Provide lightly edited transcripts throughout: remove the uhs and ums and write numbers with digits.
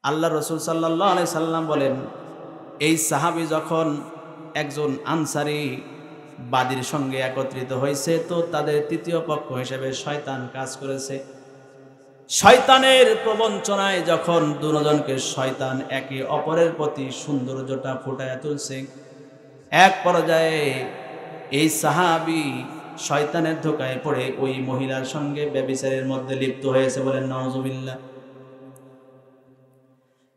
আল্লাহ রসুল সাল্লাল্লাহু আলাইহি সাল্লাম বলেন, এই সাহাবী যখন একজন আনসারী বাদীর সঙ্গে একত্রিত হয়েছে, তো তাদের তৃতীয় পক্ষ হিসেবে শয়তান কাজ করেছে। শয়তানের প্রবঞ্চনায় যখন দুজনকে শয়তান একে অপরের প্রতি সৌন্দর্যটা ফুটায় তুলছে, এক পর্যায়ে এই সাহাবী শয়তানের ধোঁকায় পড়ে ওই মহিলার সঙ্গে ব্যভিচারের মধ্যে লিপ্ত হয়েছে। বলেন নাউজুবিল্লাহ।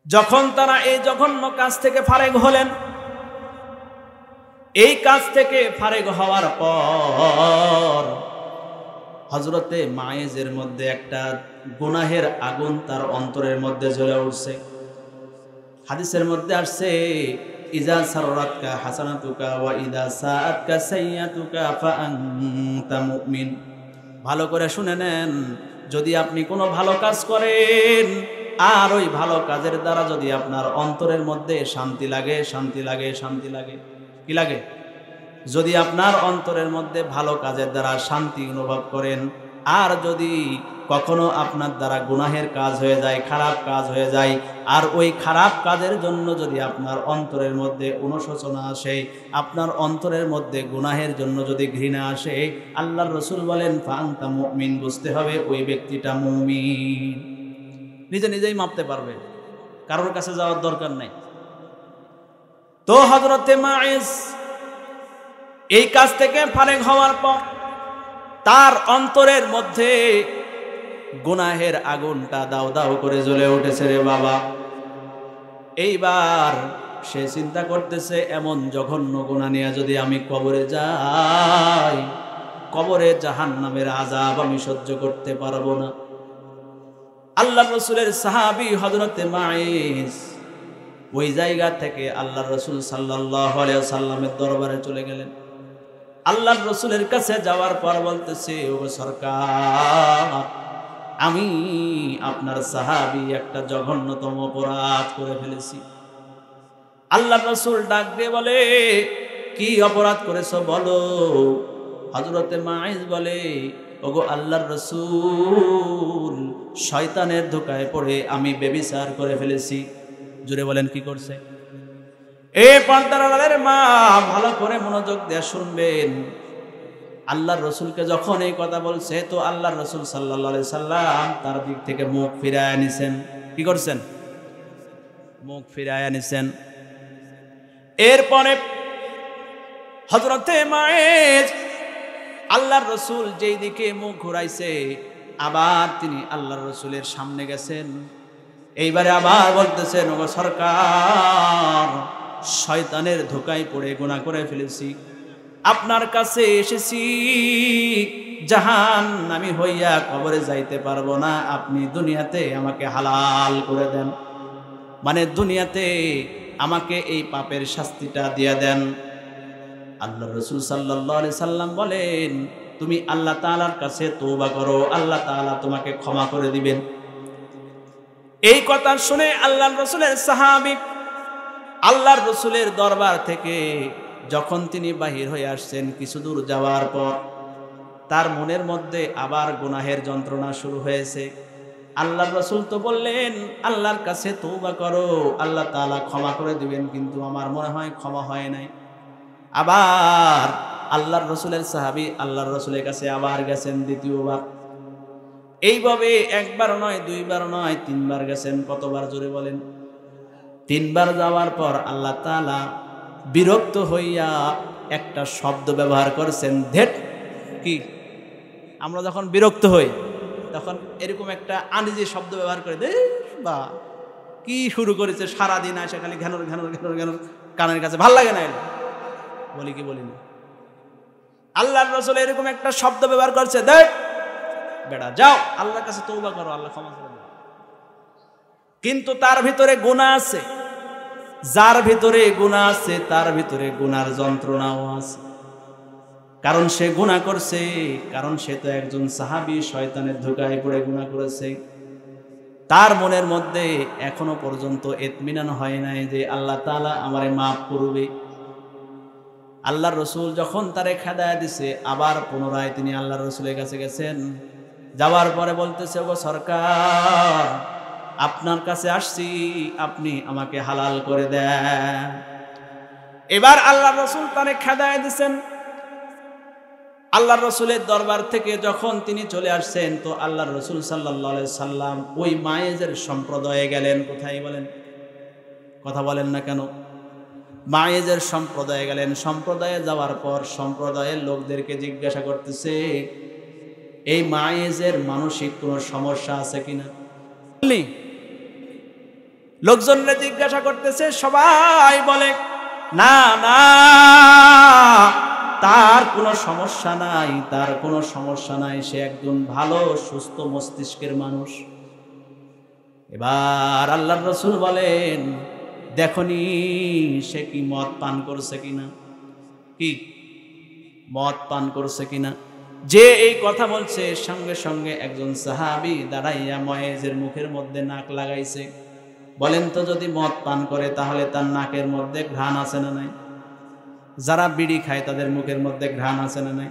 যখন তারা এই জঘন্য কাজ থেকে ফারেগ হলেন, এই কাজ থেকে ফারেগ হওয়ার পর হযরতে মায়েজের মধ্যে একটা গুনাহের আগুন তার অন্তরের মধ্যে জ্বলে উঠছে। হাদিসের মধ্যে আসছে, ইজা সাররাতকা হাসানাতুকা ওয়া ইজা সাআতকা সাইয়্যাতুকা ফাআনতা মুমিন। ভালো করে শুনে নেন, যদি আপনি কোনো ভালো কাজ করেন আর ওই ভালো কাজের দ্বারা যদি আপনার অন্তরের মধ্যে শান্তি লাগে, শান্তি লাগে, শান্তি লাগে, কি লাগে? যদি আপনার অন্তরের মধ্যে ভালো কাজের দ্বারা শান্তি অনুভব করেন, আর যদি কখনো আপনার দ্বারা গুনাহের কাজ হয়ে যায়, খারাপ কাজ হয়ে যায়, আর ওই খারাপ কাজের জন্য যদি আপনার অন্তরের মধ্যে অনুশোচনা আসে, আপনার অন্তরের মধ্যে গুনাহের জন্য যদি ঘৃণা আসে, আল্লাহর রাসূল বলেন ফাআনতা মুমিন, বুঝতে হবে ওই ব্যক্তিটা মুমিন। নিজে নিজেই মাপতে পারবে, কারোর কাছে যাওয়ার দরকার নাই। তো হযরতে মাইজ এই কাজ থেকে ফারেগ হওয়ার পর তার অন্তরের মধ্যে গুনাহের আগুনটা দাউ দাউ করে জ্বলে উঠেছে রে বাবা। এইবার সে চিন্তা করতেছে, এমন জঘন্য গুনাহ নিয়ে যদি আমি কবরে যাই, কবরে জাহান্নামের আযাব আমি সহ্য করতে পারবো না। আল্লাহর রাসূলের সাহাবী হযরতে মাইজ ওই জায়গা থেকে আল্লাহর রাসূল সাল্লাল্লাহু আলাইহি ওয়াসাল্লামের দরবারে চলে গেলেন। আল্লাহর রাসূলের কাছে যাওয়ার পর বলতেছে, ও সরকার, আমি আপনার সাহাবী একটা জঘন্যতম অপরাধ করে ফেলেছি। আল্লাহর রাসূল ডাক দিয়ে বলে, কি অপরাধ করেছো বলো? হযরতে মাইজ বলে, ওগো আল্লাহর রাসূল, শয়তানের ধোঁকায় পড়ে আমি ব্যভিচার করে ফেলেছি। জোরে বলেন, কি করছে? এ পর্দার আড়ালের মা, ভালো করে মনোযোগ দিয়ে শুনবেন। আল্লাহর রাসূলকে যখন এই কথা বলছে, তো আল্লাহর রাসূল সাল্লাল্লাহু আলাইহি সাল্লাম তার দিক থেকে মুখ ফিরায় নিছেন। কি করছেন? মুখ ফিরায় নিছেন। এরপরে হযরতে মাইজ আল্লাহর রাসূল যেই দিকে মুখ ঘুরাইছে, আবার তিনি আল্লাহর রাসূলের সামনে গেছেন। এইবারে আবার বলতেছেন, ওগো সরকার, শয়তানের ধোঁকায় পড়ে গুনাহ করে ফেলেছি, আপনার কাছে এসেছি জাহান্নামী হইয়া কবরে যাইতে পারবো না, আপনি দুনিয়াতে আমাকে হালাল করে দেন, মানে দুনিয়াতে আমাকে এই পাপের শাস্তিটা দিয়ে দেন। আল্লাহর রাসূল সাল্লাল্লাহু আলাইহি সাল্লাম বলেন, তুমি আল্লাহ তাআলার কাছে তওবা করো, আল্লাহ তাআলা তোমাকে ক্ষমা করে দিবেন। এই কথা শুনে আল্লাহর রাসূলের সাহাবী আল্লাহর রাসূলের দরবার থেকে যখন তিনি বাহির হয়ে আসছেন, কিছু দূর যাওয়ার পর তার মনের মধ্যে আবার গুনাহের যন্ত্রণা শুরু হয়েছে। আল্লাহর রাসূল তো বললেন, আল্লাহর কাছে তওবা করো, আল্লাহ তাআলা ক্ষমা করে দিবেন, কিন্তু আমার মনে হয় ক্ষমা হয় নাই। আবার আল্লাহর রাসূলের সাহাবী আল্লাহর রাসূলের কাছে আবার গেছেন দ্বিতীয়বার। এইভাবে একবার নয়, দুইবার নয়, তিনবার গেছেন। কতবার? জোরে বলেন। তিনবার যাওয়ার পর আল্লাহ তাআলা বিরক্ত হইয়া একটা শব্দ ব্যবহার করেছেন, ধেট। কি? আমরা যখন বিরক্ত হই তখন এরকম একটা আনইজি শব্দ ব্যবহার করে, দে বা কি শুরু করেছে, সারাদিন আসে খালি ঘ্যানর ঘ্যানর ঘ্যানর ঘ্যানর, কানের কাছে ভাল লাগে না। বলি কি বলি না? আল্লাহর রাসূল এরকম একটা শব্দ ব্যবহার করছে, দেখ বেটা, যাও আল্লাহর কাছে তওবা করো, আল্লাহ ক্ষমা করে দেবে। কিন্তু তার ভিতরে গুনাহ আছে। যার ভিতরে গুনাহ আছে তার ভিতরে গুনার যন্ত্রণাও আছে। কারণ সে গুনাহ করছে, কারণ সে তো একজন সাহাবী, শয়তানের ধোঁকায় পড়ে গুনাহ করেছে। তার মনের মধ্যে এখনো পর্যন্ত ইতমিনান হয় নাই যে আল্লাহ তাআলা আমারে মাফ করবে। আল্লাহর রাসূল যখন তারে খেদায়া দিছে, আবার পুনরায় তিনি আল্লাহর রাসূলের কাছে গেছেন। যাওয়ার পরে বলতেছে, ওগো সরকার, আপনার কাছে আসছি, আপনি আমাকে হালাল করে দেন। এবার আল্লাহর রাসূল তারে খেদায় দিয়েছেন। আল্লাহর রাসূলের দরবার থেকে যখন তিনি চলে আসছেন, তো আল্লাহর রাসূল সাল্লাল্লাহু আলাইহি সাল্লাম ওই মায়েজের সম্প্রদায়ে গেলেন। কোথায় বলেন? কথা বলেন না কেন? মায়েজের সম্প্রদায়ে গেলেন। সম্প্রদায়ে যাওয়ার পর সম্প্রদায়ের লোকদেরকে জিজ্ঞাসা করতেছে, এই মায়েজের মানসিক কোনো সমস্যা আছে কিনা? লোকজনরা জিজ্ঞাসা করতেছে, সবাই বলে না না, তার কোনো সমস্যা নাই, তার কোনো সমস্যা নাই, সে একজন ভালো সুস্থ মস্তিষ্কের মানুষ। এবার আল্লাহর রাসূল বলেন, দেখনি সে কি মদ পান করছে কিনা? কি মদ পান করছে কিনা? যে এই কথা বলছে, সঙ্গে সঙ্গে একজন সাহাবী দাঁড়াইয়া মুয়াজের মুখের মধ্যে নাক লাগাইছে। বলেন তো, যদি মদ পান করে তাহলে তার নাকের মধ্যে ঘ্রাণ আছে না নাই? যারা বিড়ি খায় তাদের মুখের মধ্যে ঘ্রাণ আছে না নাই?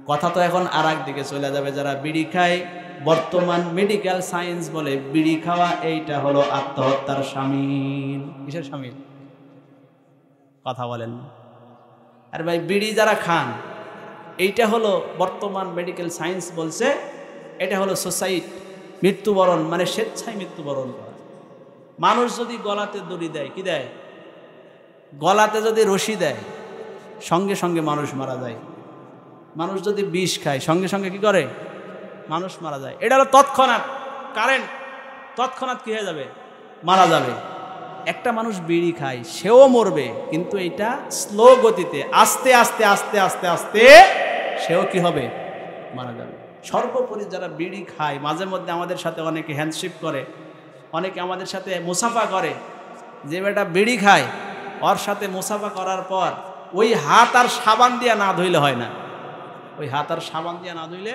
কথা তো এখন আর এক দিকে চলে যাবে। যারা বিড়ি খায়, বর্তমান মেডিকেল সায়েন্স বলে বিড়ি খাওয়া এইটা হলো আত্মহত্যার শামিল। কিসের শামিল? কথা বলেন। আর ভাই, বিড়ি যারা খান, এইটা হলো বর্তমান মেডিকেল সায়েন্স বলছে এটা হলো সুসাইড, মৃত্যুবরণ, মানে স্বেচ্ছায় মৃত্যুবরণ করা। মানুষ যদি গলাতে দড়ি দেয়, কি দেয়? গলাতে যদি রশি দেয়, সঙ্গে সঙ্গে মানুষ মারা যায়। মানুষ যদি বিষ খায়, সঙ্গে সঙ্গে কি করে? মানুষ মারা যায়। এটা হলো তৎক্ষণাৎ কারেন্ট, তৎক্ষণাৎ কি হয়ে যাবে? মারা যাবে। একটা মানুষ বিড়ি খায়, সেও মরবে, কিন্তু এটা স্লো গতিতে, আস্তে আস্তে আস্তে আস্তে আস্তে সেও কি হবে? মারা যাবে। সর্বোপরি যারা বিড়ি খায়, মাঝে মধ্যে আমাদের সাথে অনেকে হ্যান্ডশেক করে, অনেকে আমাদের সাথে মুসাফা করে। যে বেটা বিড়ি খায়, ওর সাথে মুসাফা করার পর ওই হাত আর সাবান দিয়ে না ধুইলে হয় না। ওই হাত আর সাবান দিয়ে না ধুইলে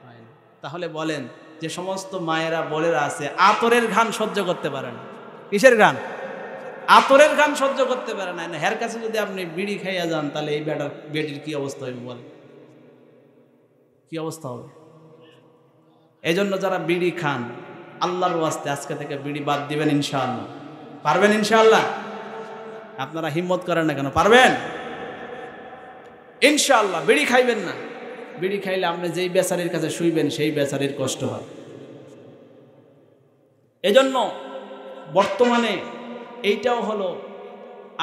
হয় না। তাহলে বলেন, যে সমস্ত মায়েরা বলেরা আছে আতরের ঘ্রাণ সহ্য করতে পারে না, কিসের ঘ্রাণ? আতরের ঘ্রাণ সহ্য করতে পারে না, হের কাছে যদি আপনি বিড়ি খাইয়া যান, তাহলে এই বেটির কি অবস্থা হবে? বলে কি অবস্থা হবে? এই জন্য যারা বিড়ি খান, আল্লাহর ওয়াস্তে আজকে থেকে বিড়ি বাদ দিবেন ইনশাআল্লাহ। পারবেন ইনশাআল্লাহ? আপনারা হিম্মত করেন না কেন? পারবেন ইনশাআল্লাহ। বিড়ি খাইবেন না। বিড়ি খাইলে আপনি যেই বেচারির কাছে শুইবেন, সেই বেচারির কষ্ট হয়। এজন্য বর্তমানে এইটাও হলো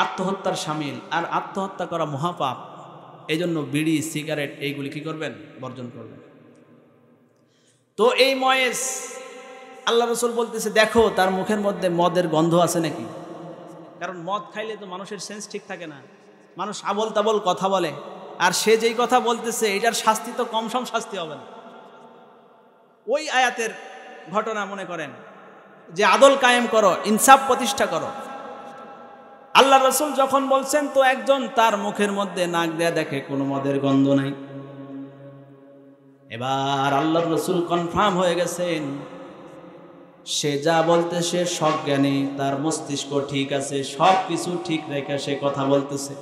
আত্মহত্যার শামিল, আর আত্মহত্যা করা মহাপাপ। এই জন্য বিড়ি, সিগারেট এইগুলি কি করবেন? বর্জন করবেন। তো এই মুয়াজ, আল্লাহ রাসূল বলতেছে, দেখো তার মুখের মধ্যে মদের গন্ধ আছে নাকি? কারণ মদ খাইলে তো মানুষের সেন্স ঠিক থাকে না, মানুষ আবল তাবল কথা বলে। আর সে যেই কথা বলতেছে, এটার শাস্তি তো কম সম শাস্তি হবে না। ওই আয়াতের ঘটনা মনে করেন, যে আদল কায়েম করো, ইনসাফ প্রতিষ্ঠা করো। আল্লাহ রাসূল যখন বলছেন, তো একজন তার মুখের মধ্যে নাক দেয়া দেখে কোনো মদের গন্ধ নাই। এবার আল্লাহ রাসূল কনফার্ম হয়ে গেছেন, সে যা বলতে সে সজ্ঞানী, তার মস্তিষ্ক ঠিক আছে, সব কিছু ঠিক রেখে সে কথা বলতেছে।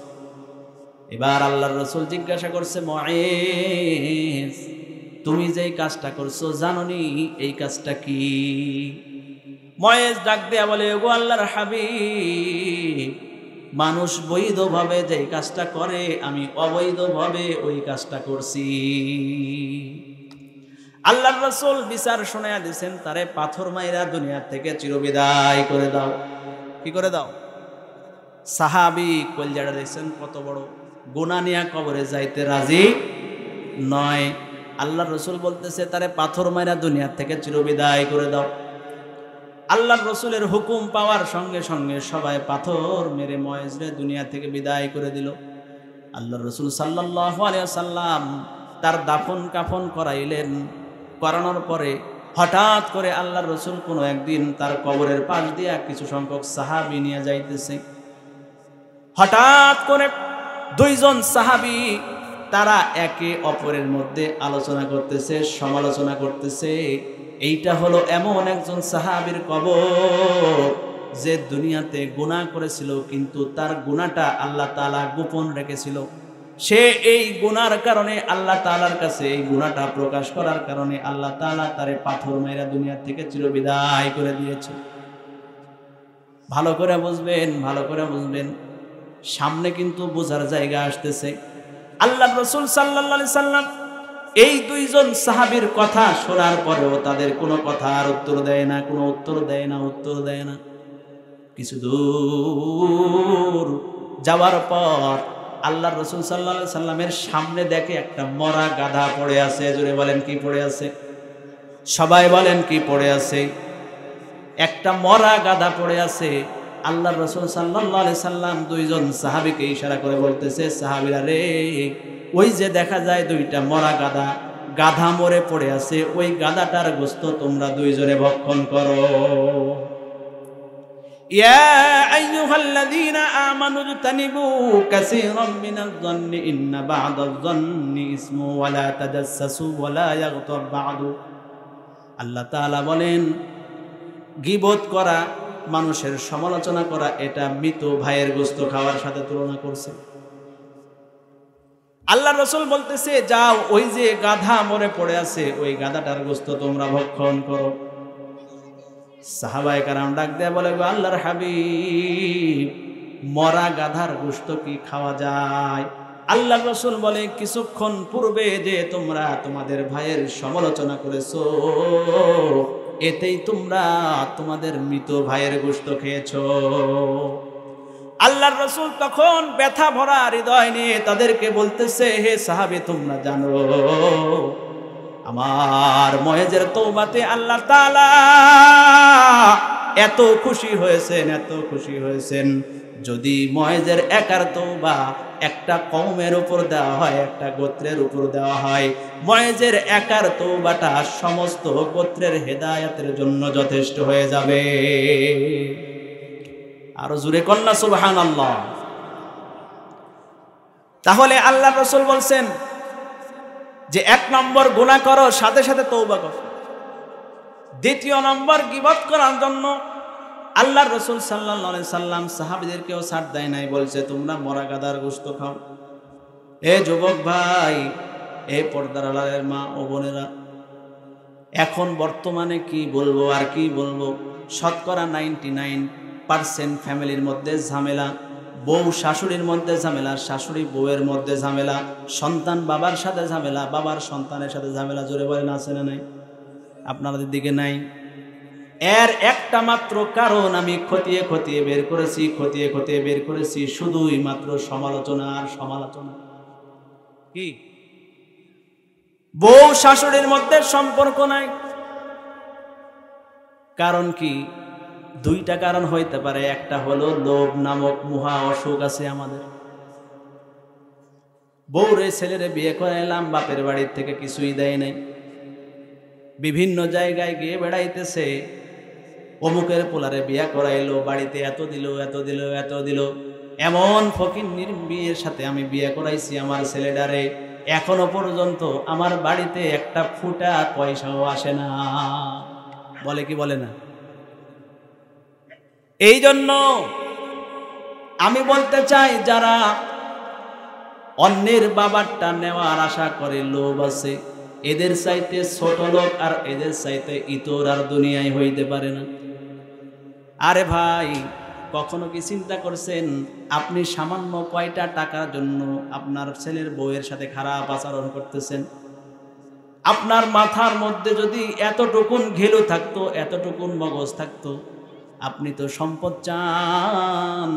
এবার আল্লাহর রাসূল জিজ্ঞাসা করছে, মুয়াজ, তুমি যেই কাজটা করছো জানোনি এই কাজটা কি? মুয়াজ ডাক দেয়া বলে, ওগো আল্লাহর হাবিব, মানুষ বৈধভাবে যেই কাজটা করে, আমি অবৈধভাবে ওই কাজটা করছি। আল্লাহর রাসূল বিচার শোনায়া দিয়েছেন, তারে পাথর মাইরা দুনিয়া থেকে চিরবিদায় করে দাও। কি করে দাও? সাহাবী কলজাটা দেখছেন কত বড়, গুনাহ নিয়ে কবরে যাইতে রাজি নয়। আল্লাহর রাসূল বলতেছে, তারে পাথর মাইরা দুনিয়া থেকে চিরবিদায় করে দাও। আল্লাহর রাসূলের হুকুম পাওয়ার সঙ্গে সঙ্গে সবাই পাথর মেরে মুয়াজরে দুনিয়া থেকে বিদায় করে দিল। আল্লাহর রাসূল সাল্লাল্লাহু আলাইহি ওয়াসাল্লাম তার দাফন কাফন করাইলেন। করানোর পরে হঠাৎ করে আল্লাহর রাসূল কোনো একদিন তার কবরের পাশ দিয়ে কিছু সংখ্যক সাহাবী নিয়ে যাইতেছে। হঠাৎ করে দুইজন সাহাবী তারা একে অপরের মধ্যে আলোচনা করতেছে, সমালোচনা করতেছে। এইটা হলো এমন একজন সাহাবীর কবর যে দুনিয়াতে গুনাহ করেছিল, কিন্তু তার গুনাহটা আল্লাহ তাআলা গোপন রেখেছিল। সে এই গুনার কারণে আল্লাহ তাআলার কাছে এই গুনাহটা প্রকাশ করার কারণে আল্লাহ তাআলা তারে পাথর মাইরা দুনিয়া থেকে চিরবিদায় করে দিয়েছে। ভালো করে বুঝবেন, ভালো করে বুঝবেন। সামনে কিন্তু বোঝার জায়গা আসতেছে। আল্লাহর রাসূল সাল্লাল্লাহু আলাইহি সাল্লাম এই দুইজন সাহাবীর কথা শোনার পরেও তাদের কোনো কথার উত্তর দেয় না, কোনো উত্তর দেয় না, উত্তর দেয় না। কিছু দূর যাওয়ার পর আল্লাহর রাসূল সাল্লাল্লাহু আলাইহি সাল্লামের সামনে দেখে একটা মরা গাধা পড়ে আছে। জোরে বলেন কি পড়ে আছে? সবাই বলেন কি পড়ে আছে? একটা মরা গাধা পড়ে আছে। আল্লাহর রাসূল সাল্লাল্লাহু আলাইহি সাল্লাম দুইজন সাহাবীকে ইশারা করে বলতেছে, সাহাবীরা রে, ওই যে দেখা যায় দুইটা মরা গাধা, গাধা মরে পড়ে আছে, ওই গাধাটার গোশত তোমরা দুইজনে ভক্ষণ করো। ইয়া আইয়ুহাল্লাযীনা আমানু ইজতানিবু কাসীরাম মিনাজ যন্নি ইন্না বা'দাজ যন্নি ইসমু ওয়া লা তাজাসসু ওয়া লা ইয়াগতাব বা'দু। আল্লাহ তাআলা বলেন, গীবত করা, মানুষের সমালোচনা করা, এটা মৃত ভাইয়ের গোশত খাওয়ার সাথে তুলনা করছে। আল্লাহর রাসূল বলতেছে, যাও ওই যে গাধা মরে পড়ে আছে, ওই গাধাটার গোশত তোমরা ভক্ষণ করো। সাহাবায়ে কেরাম ডাক দেয়া বলে, গো আল্লাহর হাবিব, মরা গাধার গোশত কি খাওয়া যায়? আল্লাহর রাসূল বলে, কিছুক্ষণ পূর্বে যে তোমরা তোমাদের ভাইয়ের সমালোচনা করেছো, এতেই তোমরা তোমাদের মৃত ভাইয়ের গোশত খেয়েছো। আল্লাহর রাসূল তখন ব্যথা ভরা হৃদয় নিয়ে তাদেরকে বলতেছে, হে সাহাবী, তোমরা জানো আমার মুয়াজ্জের তওবাতে আল্লাহ তাআলা এত খুশি হয়েছেন, এত খুশি হয়েছেন। যদি মুয়াজ্জের একার তওবা একটা কওমের উপর দেওয়া হয়, একটা গোত্রের উপর দেওয়া হয়, মুয়াজ্জের একার তওবাটা সমস্ত গোত্রের হেদায়েতের জন্য যথেষ্ট হয়ে যাবে। আরো জোরে কন্না সুবহানাল্লাহ। তাহলে আল্লাহর রাসূল বলছেন যে এক নম্বর গুনাহ করো, সাথে সাথে তওবা করো। দ্বিতীয় নম্বর গীবত করার জন্য আল্লাহর রাসূল সাল্লাল্লাহু আলাইহি সাল্লাম সাহাবীদেরকেও ছাড় দেয় নাই, বলছে তোমরা মরা গাধার গোশত খাও। এ যুবক ভাই, এ পর্দার আড়ালের মা ও বোনেরা, এখন বর্তমানে কি বলবো আর কি বলবো, শতকরা 99% ফ্যামিলির মধ্যে ঝামেলা। বউ শাশুড়ির মধ্যে ঝামেলা, শাশুড়ি বউয়ের মধ্যে ঝামেলা, সন্তান বাবার সাথে ঝামেলা, বাবার সন্তানের সাথে ঝামেলা। জোরে বলেন আছে না নাই? আপনাদের দিকে নাই? এর একটা মাত্র কারণ আমি খতিয়ে খতিয়ে বের করেছি, খতিয়ে খতিয়ে বের করেছি, শুধুই মাত্র সমালোচনা আর সমালোচনা। কি? বউ শাশুড়ির মধ্যে সম্পর্ক নাই। কারণ কি? দুইটা কারণ হইতে পারে। একটা হলো লোভ নামক মহা অসুখ আছে আমাদের। বউরে ছেলেরে বিয়ে করাইলাম, বাপের বাড়ির থেকে কিছুই দেয় নাই, বিভিন্ন জায়গায় গিয়ে বেড়াইতেছে, অমুকের পোলারে বিয়ে করাইলো, বাড়িতে এত দিল, এত দিল, এত দিল। এমন ফকিন্নির বিয়ের সাথে আমি বিয়ে করাইছি আমার ছেলেটারে, এখনো পর্যন্ত আমার বাড়িতে একটা ফুটা পয়সাও আসে না। বলে কি বলে না? এই জন্য আমি বলতে চাই, যারা অন্যের বাবারটা নেওয়ার আশা করে, লোভ আছে, এদের চাইতে ছোট লোক আর এদের চাইতে ইতর আর দুনিয়ায় হইতে পারে না। আরে ভাই, কখনো কি চিন্তা করছেন আপনি সামান্য কয়টা টাকার জন্য আপনার ছেলের বউয়ের সাথে খারাপ আচরণ করতেছেন? আপনার মাথার মধ্যে যদি এতটুকুন ঘেলু থাকতো, এতটুকুন মগজ থাকতো, আপনি তো সম্পদ চান।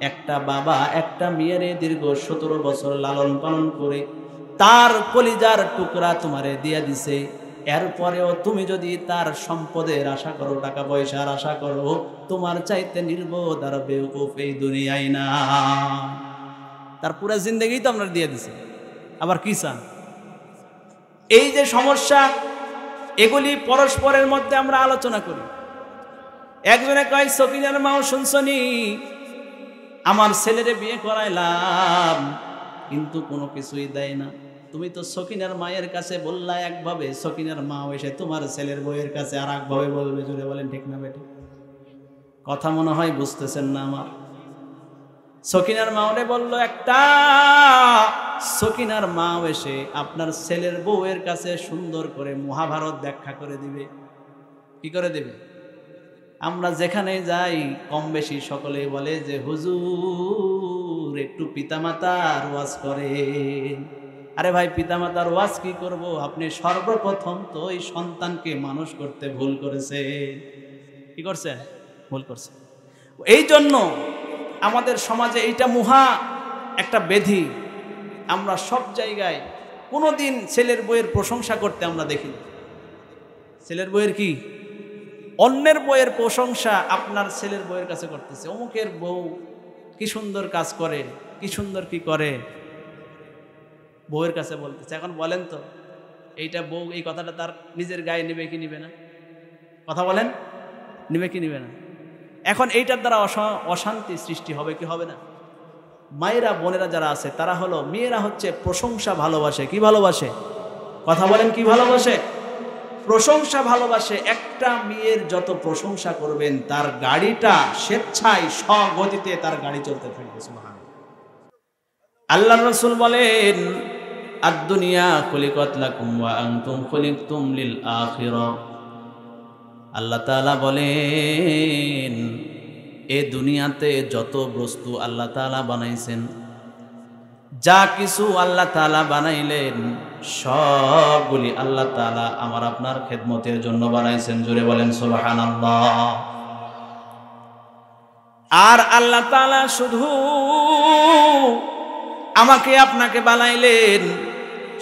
একটা বাবা একটা মেয়ের দীর্ঘ 17 বছর লালন পালন করে তার কলিজার টুকরা তোমারে দিয়ে দিছে, এরপরেও তুমি যদি তার সম্পদের আশা করো, টাকা পয়সার আশা করো, তোমার চাইতে নির্বোধ আর বেওকুফ এই দুনিয়ায় না। তার পুরো জিন্দেগি তো আমরা দিয়ে দিছে, আবার কি চান? এই যে সমস্যা, এগুলি পরস্পরের মধ্যে আমরা আলোচনা করি। একজনে কয়, সকিনার মাও শুনছনি, আমার ছেলেরে বিয়ে করাইলাম কিন্তু কোনো কিছুই দেয় না। তুমি তো সকিনার মায়ের কাছে বললা একভাবে, সকিনার মা এসে তোমার ছেলের বউয়ের কাছে আর একভাবে বলবে। জুড়ে বলেন ঠিক না বেটি? কথা মনে হয় বুঝতেছেন না আমার। সকিনার মাওরে বলল, একটা সকিনার মাও এসে আপনার ছেলের বউয়ের কাছে সুন্দর করে মহাভারত ব্যাখ্যা করে দিবে। কি করে দেবে? আমরা যেখানে যাই কম বেশি সকলেই বলে যে হুজুর একটু পিতামাতার ওয়াজ করেন। আরে ভাই, পিতামাতার ওয়াজ কি করব? আপনি সর্বপ্রথম তো এই সন্তানকে মানুষ করতে ভুল করেছেন। কি করছেন? ভুল করছেন। এই জন্য আমাদের সমাজে এইটা মহা একটা ব্যাধি। আমরা সব জায়গায় কোনোদিন ছেলের বইয়ের প্রশংসা করতে আমরা দেখি না। ছেলের বইয়ের কি? অন্যের বইয়ের প্রশংসা আপনার ছেলের বইয়ের কাছে করতেছে। অমুকের বউ কি সুন্দর কাজ করে, কি সুন্দর কি করে, বউয়ের কাছে বলতেছে। এখন বলেন তো, এইটা বউ এই কথাটা তার নিজের গায়ে নেবে কি নিবে না? কথা বলেন, নিবে কি নিবে না? এখন এইটার দ্বারা অশান্তি সৃষ্টি হবে কি হবে না? মায়েরা বোনেরা যারা আছে তারা হলো, মেয়েরা হচ্ছে প্রশংসা ভালোবাসে। কি ভালোবাসে? কথা বলেন, কি ভালোবাসে? প্রশংসা ভালোবাসে। একটা মেয়ের যত প্রশংসা করবেন তার গাড়িটা স্বেচ্ছায় স্বগতিতে তার গাড়ি চলতে থাকবে। সুবহানাল্লাহ। আল্লাহর রাসূল বলেন, আদ-দুনিয়া খুলিকাত লাকুম ওয়া আনতুম খুলিকতুম লিল আখিরাহ। আল্লাহ তাআলা বলেন, এ দুনিয়াতে যত বস্তু আল্লাহ তাআলা বানাইছেন, যা কিছু আল্লাহ তাআলা বানাইলেন সবগুলি আল্লাহ তাআলা আমার আপনার খেদমতের জন্য বানাইছেন। জোরে বলেন সুবহানাল্লাহ। আর আল্লাহ তাআলা শুধু আমাকে আপনাকে বানাইলেন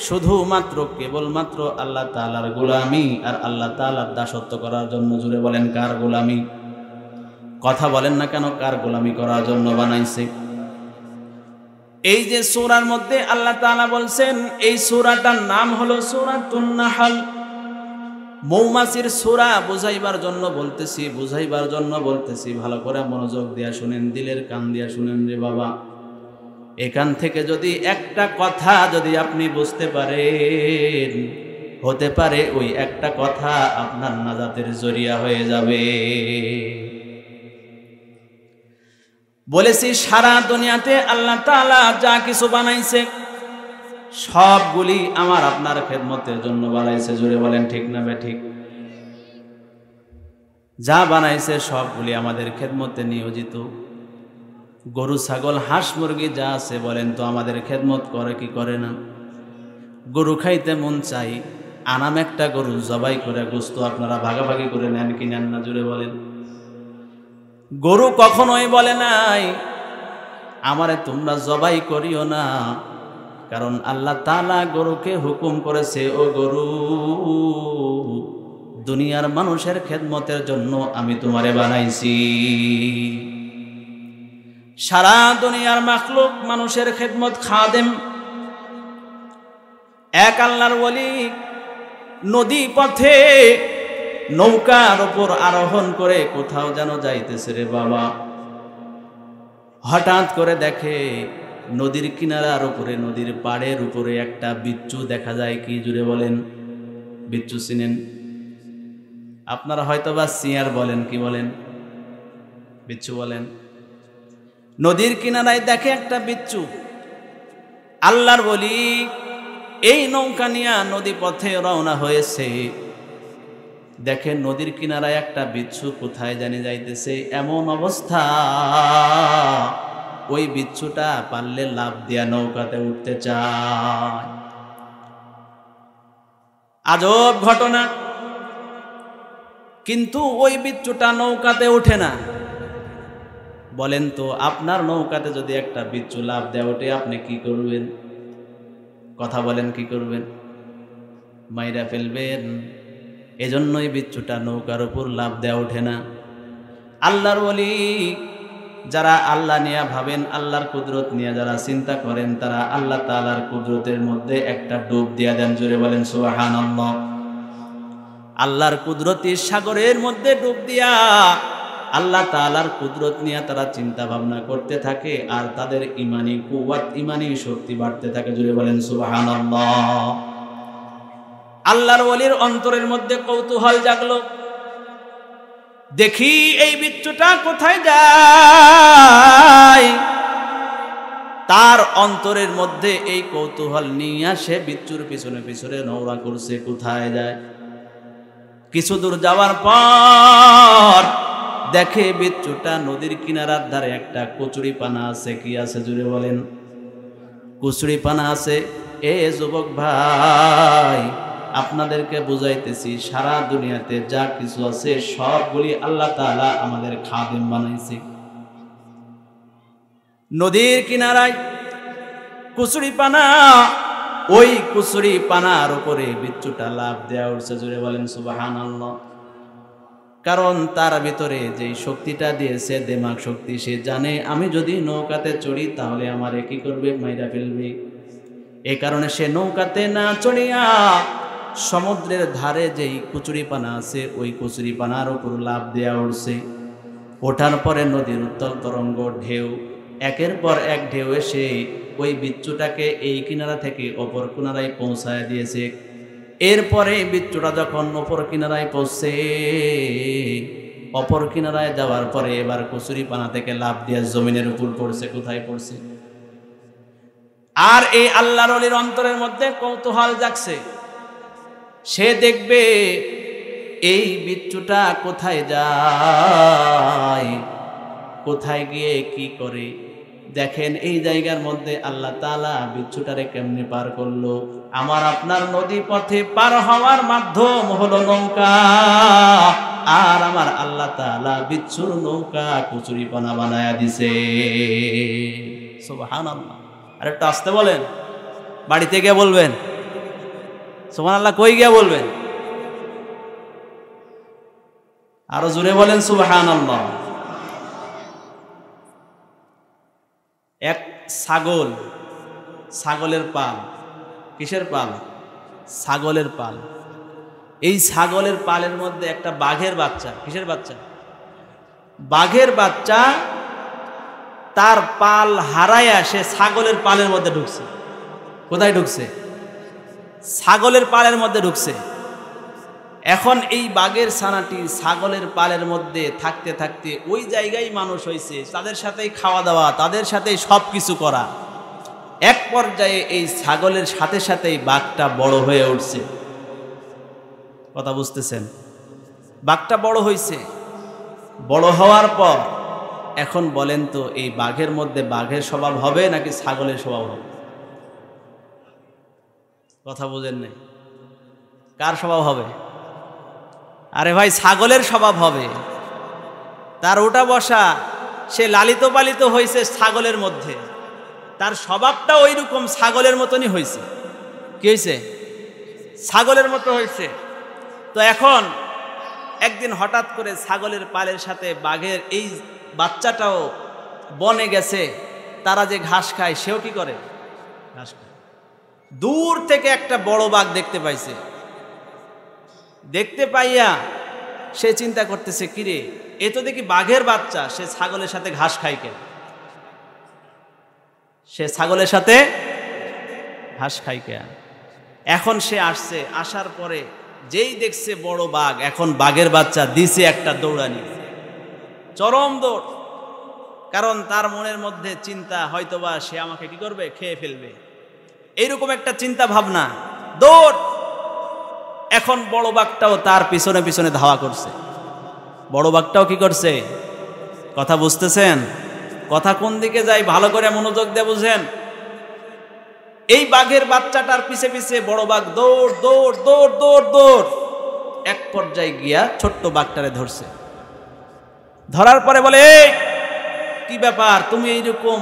শুধুমাত্র কেবলমাত্র আল্লাহ তাআলার গোলামি আর আল্লাহ তাআলার দাসত্ব করার জন্য। জোরে বলেন, কার গোলামি? কথা বলেন না কেন? কার গোলামি করার জন্য বানাইছে? এই যে সূরার মধ্যে আল্লাহ তাআলা বলছেন, এই সূরাটার নাম হলো সূরাতুন নাহল। মৌমাছির সূরা বুঝাইবার জন্য বলতেছি, ভালো করে মনোযোগ দিয়া শুনেন, দিলের কান দিয়া শুনেন রে বাবা। এখান থেকে যদি একটা কথা যদি আপনি বুঝতে পারেন, হতে পারে ওই একটা কথা আপনার নাজাতের জরিয়া হয়ে যাবে। বলেছি, সারা দুনিয়াতে আল্লাহ তাআলা যা কিছু বানাইছে সবগুলি আমার আপনার খেদমতের জন্য বানাইছে। জোরে বলেন, ঠিক না বেঠিক? যা বানাইছে সবগুলি আমাদের খেদমতে নিয়োজিত। গরু ছাগল হাঁস মুরগি যা আছে বলেন তো আমাদের খেদমত করে কি করে না? গরু খাইতে মন চাই, আনাম একটা গরু জবাই করে গোশত আপনারা ভাগাভাগি করে নেন কি নেন না? জোরে বলেন। গরু কখনোই বলে নাই আমারে তোমরা জবাই করিও না, কারণ আল্লাহ তাআলা গরুকে হুকুম করেছে, ও গরু, দুনিয়ার মানুষের খেদমতের জন্য আমি তোমারে বানাইছি। সারা দুনিয়ার মাখলুক মানুষের খেদমত খাদেম। এক আল্লাহর ওলি নদী পথে নৌকার উপর আরোহণ করে কোথাও যেন যাইতেছে রে বাবা। হঠাৎ করে দেখে নদীর কিনারার উপরে, নদীর পাড়ের উপরে একটা বিচ্ছু দেখা যায়। কি? জুড়ে বলেন, বিচ্ছু চিনেন? আপনারা হয়তো বা সিয়ার বলেন, কি বলেন? বিচ্ছু বলেন। নদীর কিনারায় দেখে একটা বিচ্ছু। আল্লাহর ওলি এই নৌকা নিয়ে নদী পথে রওনা হয়েছে, দেখে নদীর কিনারায় একটা বিচ্ছু কোথায় জানি যাইতেছে। এমন অবস্থা, ওই বিচ্ছুটা পারলে লাফ দিয়া নৌকাতে উঠতে চায়। আজব ঘটনা। কিন্তু ওই বিচ্ছুটা নৌকাতে ওঠে না। বলেন তো, আপনার নৌকাতে যদি একটা বিচ্ছু লাফ দেয়া ওঠে, আপনি কি করবেন? কথা বলেন, কি করবেন? মাইরা ফেলবেন। এজন্যই বিচ্ছুটা নৌকার উপর লাফ দেয়া ওঠে না। আল্লাহর ওলি যারা আল্লাহ নিয়ে ভাবেন, আল্লাহর কুদরত নিয়ে যারা চিন্তা করেন, তারা আল্লাহ তাআলার কুদরতের মধ্যে একটা ডুব দিয়া দেন। জোরে বলেন সুবহানাল্লাহ। আল্লাহর কুদরতের সাগরের মধ্যে ডুব দিয়া আল্লাহ তাআলার কুদরত নিয়ে তারা চিন্তা ভাবনা করতে থাকে, আর তাদের ইমানি কুওয়াত, ইমানি শক্তি বাড়তে থাকে। জোরে বলেন সুবহানাল্লাহ। আল্লাহর ওলির অন্তরের মধ্যে কৌতূহল জাগলো, দেখি এই বিচ্ছুটা কোথায় যায়। তার অন্তরের মধ্যে এই কৌতূহল নিয়ে সে বিচ্ছুর পিছনে পিছনে নৌরা করছে কোথায় যায়। কিছু দূর যাওয়ার পর দেখে বিচ্ছুটা নদীর কিনারার ধারে একটা কচুরি পানা আছে। কি আছে জুড়ে বলেন? কচুরি পানা আছে। এ যুবক ভাই, আপনাদেরকে বুঝাইতেছি, সারা দুনিয়াতে যা কিছু আছে সবগুলি আল্লাহ তাআলা আমাদের খাদিম বানাইছে। নদীর কিনারায় কচুরি পানা, ওই কচুরি পানার উপরে বিচ্ছুটা লাফ দেয়া উঠছে। জুড়ে বলেন সুবহানাল্লাহ। কারণ তার ভিতরে যেই শক্তিটা দিয়েছে, দিমাগ শক্তি, সে জানে আমি যদি নৌকাতে চড়ি তাহলে আমারে কি করবে? মাইরা ফেলবে। এই কারণে সে নৌকাতে না চড়িয়া সমুদ্রের ধারে যেই কচুরি পানা আছে ওই কচুরি পানার উপর লাফ দেয়া উঠছে। ওঠার পরে নদীর উত্তাল তরঙ্গ ঢেউ, একের পর এক ঢেউ এসে ওই বিচ্ছুটাকে এই কিনারা থেকে অপর কিনারায় পৌঁছায় দিয়েছে। এরপরে বিচ্ছুটা যখন অপর কিনারায় পৌঁছে, অপর কিনারায় যাওয়ার পরে এবার কচুরি পানা থেকে লাফ দিয়ে জমিনের উপর পড়ছে। কোথায় পড়ছে? আর এই আল্লাহর ওলির অন্তরের মধ্যে কৌতূহল জাগছে, সে দেখবে এই বিচ্ছুটা কোথায় যায়, কোথায় গিয়ে কি করে। দেখেন এই জায়গার মধ্যে আল্লাহ তাআলা বিচ্ছুটারে কেমনে পার করলো। আমার আপনার নদী পথে পার হওয়ার মাধ্যম হলো নৌকা, আর আমার আল্লাহ তাআলা বিচ্ছুর নৌকা কচুরি পানা বানায়া দিছে। সুবহানাল্লাহ। আর একটু আসতে বলেন, বাড়িতে গিয়ে বলবেন সুবহানাল্লাহ। কই গিয়ে বলবেন? আরো জোরে বলেন সুবহানাল্লাহ। এক ছাগল, ছাগলের পাল। কিসের পাল? ছাগলের পাল। এই ছাগলের পালের মধ্যে একটা বাঘের বাচ্চা। কিসের বাচ্চা? বাঘের বাচ্চা তার পাল হারায়া সে ছাগলের পালের মধ্যে ঢুকছে। কোথায় ঢুকছে? ছাগলের পালের মধ্যে ঢুকছে। এখন এই বাঘের ছানাটি ছাগলের পালের মধ্যে থাকতে থাকতে ওই জায়গায় মানুষ হয়েছে, তাদের সাথেই খাওয়া দাওয়া, তাদের সাথেই সব কিছু করা। এক পর্যায়ে এই ছাগলের সাথে সাথেই বাঘটা বড় হয়ে উঠছে। কথা বুঝতেছেন? বাঘটা বড় হয়েছে। বড় হওয়ার পর এখন বলেন তো এই বাঘের মধ্যে বাঘের স্বভাব হবে নাকি ছাগলের স্বভাব হবে? কথা বুঝেন নাই? কার স্বভাব হবে? আরে ভাই, ছাগলের স্বভাব হবে। তার ওটা বসা, সে লালিত পালিত হয়েছে ছাগলের মধ্যে, তার স্বভাবটা ওই রকম ছাগলের মতনই হয়েছে। কি হয়েছে? ছাগলের মতো হয়েছে। তো এখন একদিন হঠাৎ করে ছাগলের পালের সাথে বাঘের এই বাচ্চাটাও বনে গেছে। তারা যে ঘাস খায়, সেও কি করে? ঘাস খায়। দূর থেকে একটা বড় বাঘ দেখতে পাইছে। দেখতে পাইয়া সে চিন্তা করতেছে, কিরে, এ তো দেখি বাঘের বাচ্চা, সে ছাগলের সাথে ঘাস খায় কেন? সে ছাগলের সাথে ঘাস খায় কেন? এখন সে আসছে, আসার পরে যেই দেখছে বড় বাঘ, এখন বাঘের বাচ্চা দিছে একটা দৌড়ানি, চরম দৌড়। কারণ তার মনের মধ্যে চিন্তা, হয়তোবা সে আমাকে কি করবে? খেয়ে ফেলবে, এইরকম একটা চিন্তা ভাবনা। দৌড়। এখন বড় বাঘটাও তার পিছনে পিছনে ধাওয়া করছে। বড় বাঘটাও কি করছে? কথা বুঝতেছেন? কথা কোন দিকে যায় ভালো করে মনোযোগ দিয়ে বুঝেন। এই বাঘের বাচ্চাটার পিছে পিছে বড় বাঘ দৌড় দৌড় দৌড় দৌড় দৌড়। এক পর্যায়ে গিয়া ছোট্ট বাঘটারে ধরছে। ধরার পরে বলে, এই কি ব্যাপার, তুমি এইরকম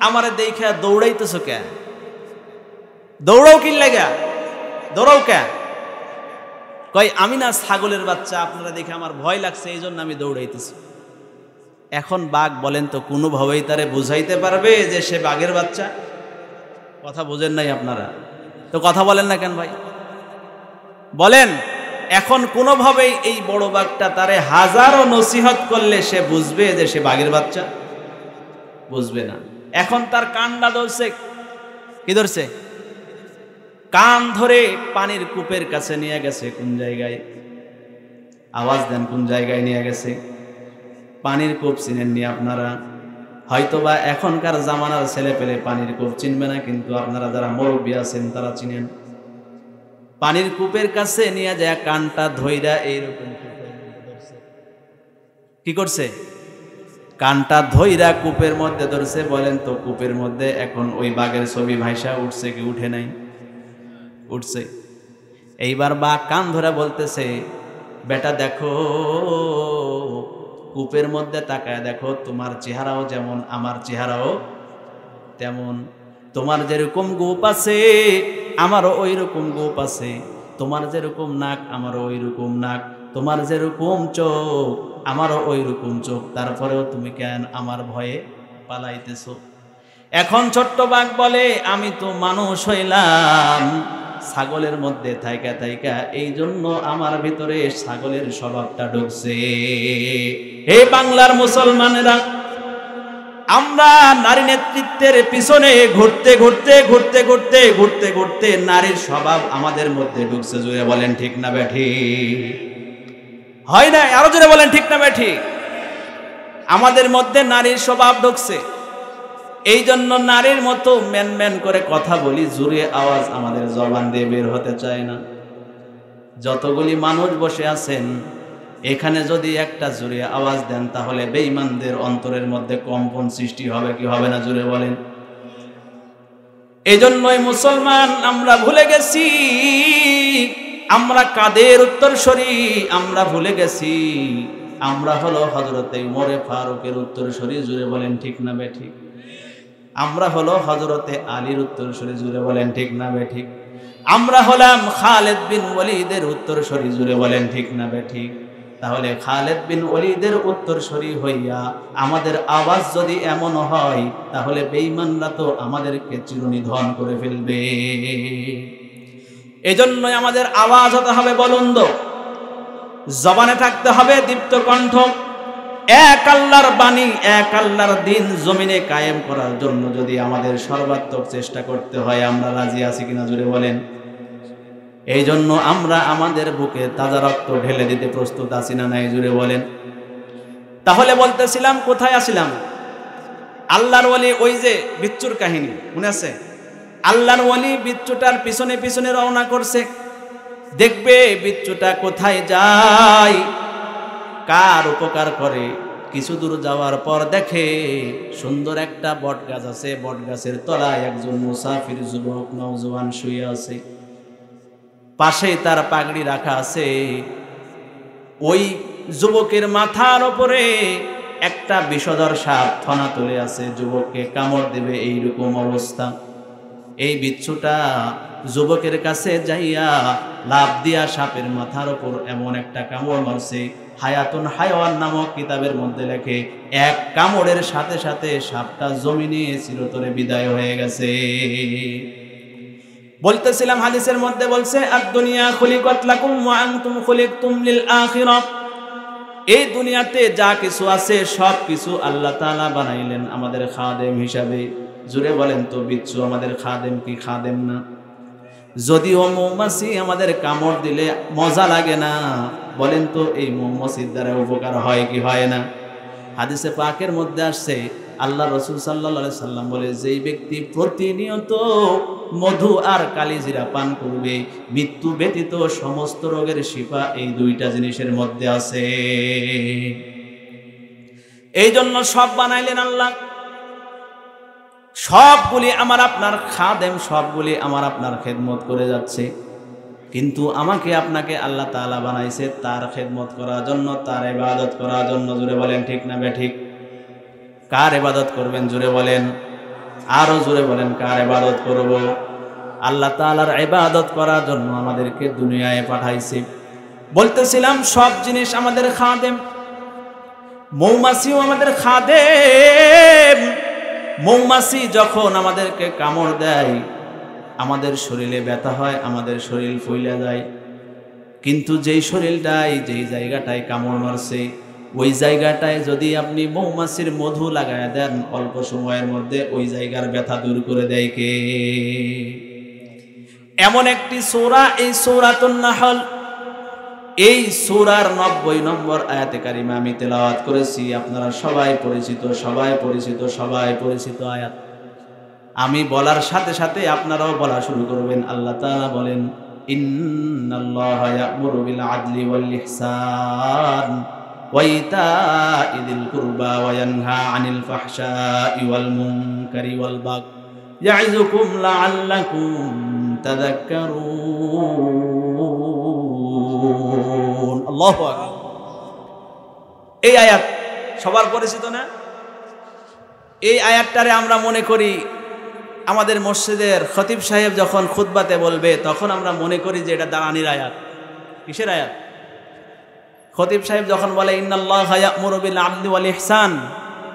আমারে দেখে দৌড়াইতেছো কেন? দৌড়াও কি লাগা? দৌড়াও কেন? কই, আমি না ছাগলের বাচ্চা, আপনারা দেখে আমার ভয় লাগছে, এই জন্য আমি দৌড়াইতেছি। এখন বাঘ বলেন তো কোনোভাবেই তারে বুঝাইতে পারবে যে সে বাঘের বাচ্চা? কথা বোঝেন নাই আপনারা তো? কথা বলেন না কেন ভাই? বলেন। এখন কোনোভাবেই এই বড় বাঘটা তারে হাজারো নসিহত করলে সে বুঝবে যে সে বাঘের বাচ্চা? বুঝবে না। এখন তার কানটা ধরছে। কি ধরছে? কান ধরে পানির কূপের কাছে নিয়ে গেছে। কোন জায়গায়? আওয়াজ দেন, কোন জায়গায় নিয়ে গেছে? পানির কূপ চিনেননি আপনারা? হয়তোবা এখনকার জামানার ছেলে পেলে পানির কূপ চিনবে না, কিন্তু আপনারা যারা মুরব্বী আছেন তারা চিনেন। পানির কূপের কাছে নিয়ে যায় কানটা ধইরা এইরকম কি করছে, কানটা ধইরা কূপের মধ্যে ধরছে। বলেন তো কূপের মধ্যে এখন ওই বাঘের ছবি ভাইসা উঠছে কি উঠে নাই? উঠছে। এইবার বাঘ কান ধরে বলতেছে, বেটা দেখো, কূপের মধ্যে তাকায় দেখো, তোমার চেহারাও যেমন আমার চেহারাও তেমন, তোমার যেরকম গোপ আছে আমারও ওই রকম গোপ আছে, তোমার যেরকম নাক আমারও ওই রকম নাক, তোমার যেরকম চোখ আমারও ওই রকম চোখ, তারপরেও তুমি কেন আমার ভয়ে পালাইতেছো? এখন ছোট্ট বাঘ বলে, আমি তো মানুষ হইলাম ছাগলের মধ্যে থাইকা থাইকা, এই জন্য আমার ভিতরে ছাগলের স্বভাবটা ঢুকছে। হে বাংলার মুসলমানেরা, আমরা নারী নেতৃত্বের পিছনে ঘুরতে ঘুরতে ঘুরতে ঘুরতে ঘুরতে ঘুরতে নারীর স্বভাব আমাদের মধ্যে ঢুকছে। জোরে বলেন ঠিক না বেঠি? হয় না? আরো জোরে বলেন ঠিক না বেঠি? আমাদের মধ্যে নারীর স্বভাব ঢুকছে। এই জন্য নারীর মতো ম্যান ম্যান করে কথা বলি, জোরে আওয়াজ আমাদের জবান দিয়ে বের হতে চায় না। যতগুলি মানুষ বসে আছেন এখানে যদি একটা জোরে আওয়াজ দেন তাহলে বেঈমানদের অন্তরের মধ্যে কম্পন সৃষ্টি হবে কি হবে না? জোরে বলেন। এই জন্যই মুসলমান আমরা ভুলে গেছি আমরা কাদের উত্তরসূরি, আমরা ভুলে গেছি আমরা হলো হযরতে উমরে ফারুকের উত্তরসূরি। জোরে বলেন ঠিক না বেঠিক? আমরা হলো হযরতে আলীর উত্তরসূরি। জোরে বলেন ঠিক না বেঠিক? আমরা হলাম খালেদ বিন ওয়ালিদের উত্তরসূরি। জোরে বলেন ঠিক না বেঠিক? তাহলে খালেদ বিন ওয়ালিদের উত্তরসূরি হইয়া আমাদের আওয়াজ যদি এমন হয় তাহলে বেঈমানরা তো আমাদেরকে চিরনিধন করে ফেলবে। এজন্যই আমাদের আওয়াজ হতে হবে বুলন্দ, জবানে থাকতে হবে দীপ্ত কণ্ঠ। এক আল্লাহর বাণী, এক আল্লাহর দিন জমিনে কায়েম করার জন্য যদি আমাদের সর্বাত্মক চেষ্টা করতে হয়, আমরা রাজি আছি কিনা? জোরে বলেন। এই জন্য আমরা আমাদের বুকে তাজা রক্ত ঢেলে দিতে প্রস্তুত আছি না নাই? জোরে বলেন। তাহলে বলতেছিলাম, কোথায় আসিলাম? আল্লাহর ওয়ালি, ওই যে বিচ্ছুর কাহিনী মনে আছে? আল্লাহর ওয়ালি বিচ্ছুটার পিছনে পিছনে রওনা করছে, দেখবে বিচ্ছুটা কোথায় যায়, কার উপকার করে। কিছু দূর যাওয়ার পর দেখে সুন্দর একটা বট গাছ আছে, বট গাছের তলায় একজন মুসাফির যুবক নওজোয়ান শুয়ে আছে, পাশেই তার পাগড়ি রাখা আছে। ওই যুবকের মাথার উপরে একটা বিষধর সাপ থনা তুলে আছে, যুবককে কামড় দেবে এইরকম অবস্থা। এই বিচ্ছুটা যুবকের কাছে যাইয়া লাফ দিয়া সাপের মাথার উপর এমন একটা কামড় মারছে, হায়াতুন হায়াওয়ান নামক কিতাবের মধ্যে লেখে এক কামড়ের সাথে সাথে সাপটা জমিনে চিরতরে বিদায় হয়ে গেছে। বলতেছিলাম হাদিসের মধ্যে বলছে, আদ-দুনিয়া খুলিকাত লাকুম ওয়া আনতুম খুলিকতুম লিল আখিরাহ। এই দুনিয়াতে যা কিছু আছে সব কিছু আল্লাহ তাআলা বানাইলেন আমাদের খাদেম হিসাবে। জুড়ে বলেন তো, বিচ্ছু আমাদের খাদেম কি খাদেম না? যদিও মৌমাছি আমাদের কামড় দিলে মজা লাগে না, বলেন তো এই মৌমাছির দ্বারা উপকার হয় কি হয় না? হাদিসে পাকের মধ্যে আসছে, আল্লাহ রাসূল সাল্লাল্লাহু আলাইহি সাল্লাম বলে, যেই ব্যক্তি প্রতিনিয়ত মধু আর কালিজিরা পান করবে, মৃত্যু ব্যতীত সমস্ত রোগের শিফা এই দুইটা জিনিসের মধ্যে আছে। এই জন্য সব বানাইলেন আল্লাহ, সবগুলি আমার আপনার খাদেম, সবগুলি আমার আপনার খেদমত করে যাচ্ছে। কিন্তু আমাকে আপনাকে আল্লাহ তাআলা বানাইছে তার খেদমত করার জন্য, তার ইবাদত করার জন্য। জোরে বলেন ঠিক না বেঠিক? কার ইবাদত করবেন? জোরে বলেন, আরো জোরে বলেন, কার ইবাদত করব? আল্লাহ তাআলার ইবাদত করার জন্য আমাদেরকে দুনিয়ায় পাঠাইছে। বলতেছিলাম সব জিনিস আমাদের খাদেম, মৌমাছিও আমাদের খাদেম। মৌমাছি যখন আমাদেরকে কামড় দেয় আমাদের শরীরে ব্যথা হয়, আমাদের শরীর ফুলে যায়, কিন্তু যেই শরীরটায় যেই জায়গাটায় কামড় মারছে ওই জায়গাটায় যদি আপনি মৌমাছির মধু লাগায় দেন অল্প সময়ের মধ্যে ওই জায়গার ব্যথা দূর করে দেয় কে? এমন একটি সূরা এই সূরাতুন নাহল, এই সূরার 90 নম্বর আয়াতে কারিমা আমি তেলাওয়াত করেছি, আপনারা সবাই পরিচিত আয়াত। আমি বলার সাথে সাথে আপনারাও বলা শুরু করবেন। আল্লাহ তাআলা বলেন, ইন্নাল্লাহা ইয়া'মুরু বিল আদলি ওয়াল ইহসান ওয়া ইতা'i যিল কুরবা ওয়া ইয়ানহা আনিল ফাহশাই ওয়াল মুনকারি ওয়াল বাগই ইয়া'iযুকুম লা'আল্লাকুম তাযাক্কারুন। আল্লাহু আকবার। এই আয়াত সবার পরিচিত না? এই আয়াতটারে আমরা মনে করি আমাদের মসজিদের খতিব সাহেব যখন খুতবাতে বলবে তখন আমরা মনে করি যে এটা দাঁড়ানির আয়াত। কিসের আয়াত? খতিব সাহেব যখন বলে ইন্নাল্লাহা ইয়া'মুরু বিল আদলি ওয়াল ইহসান,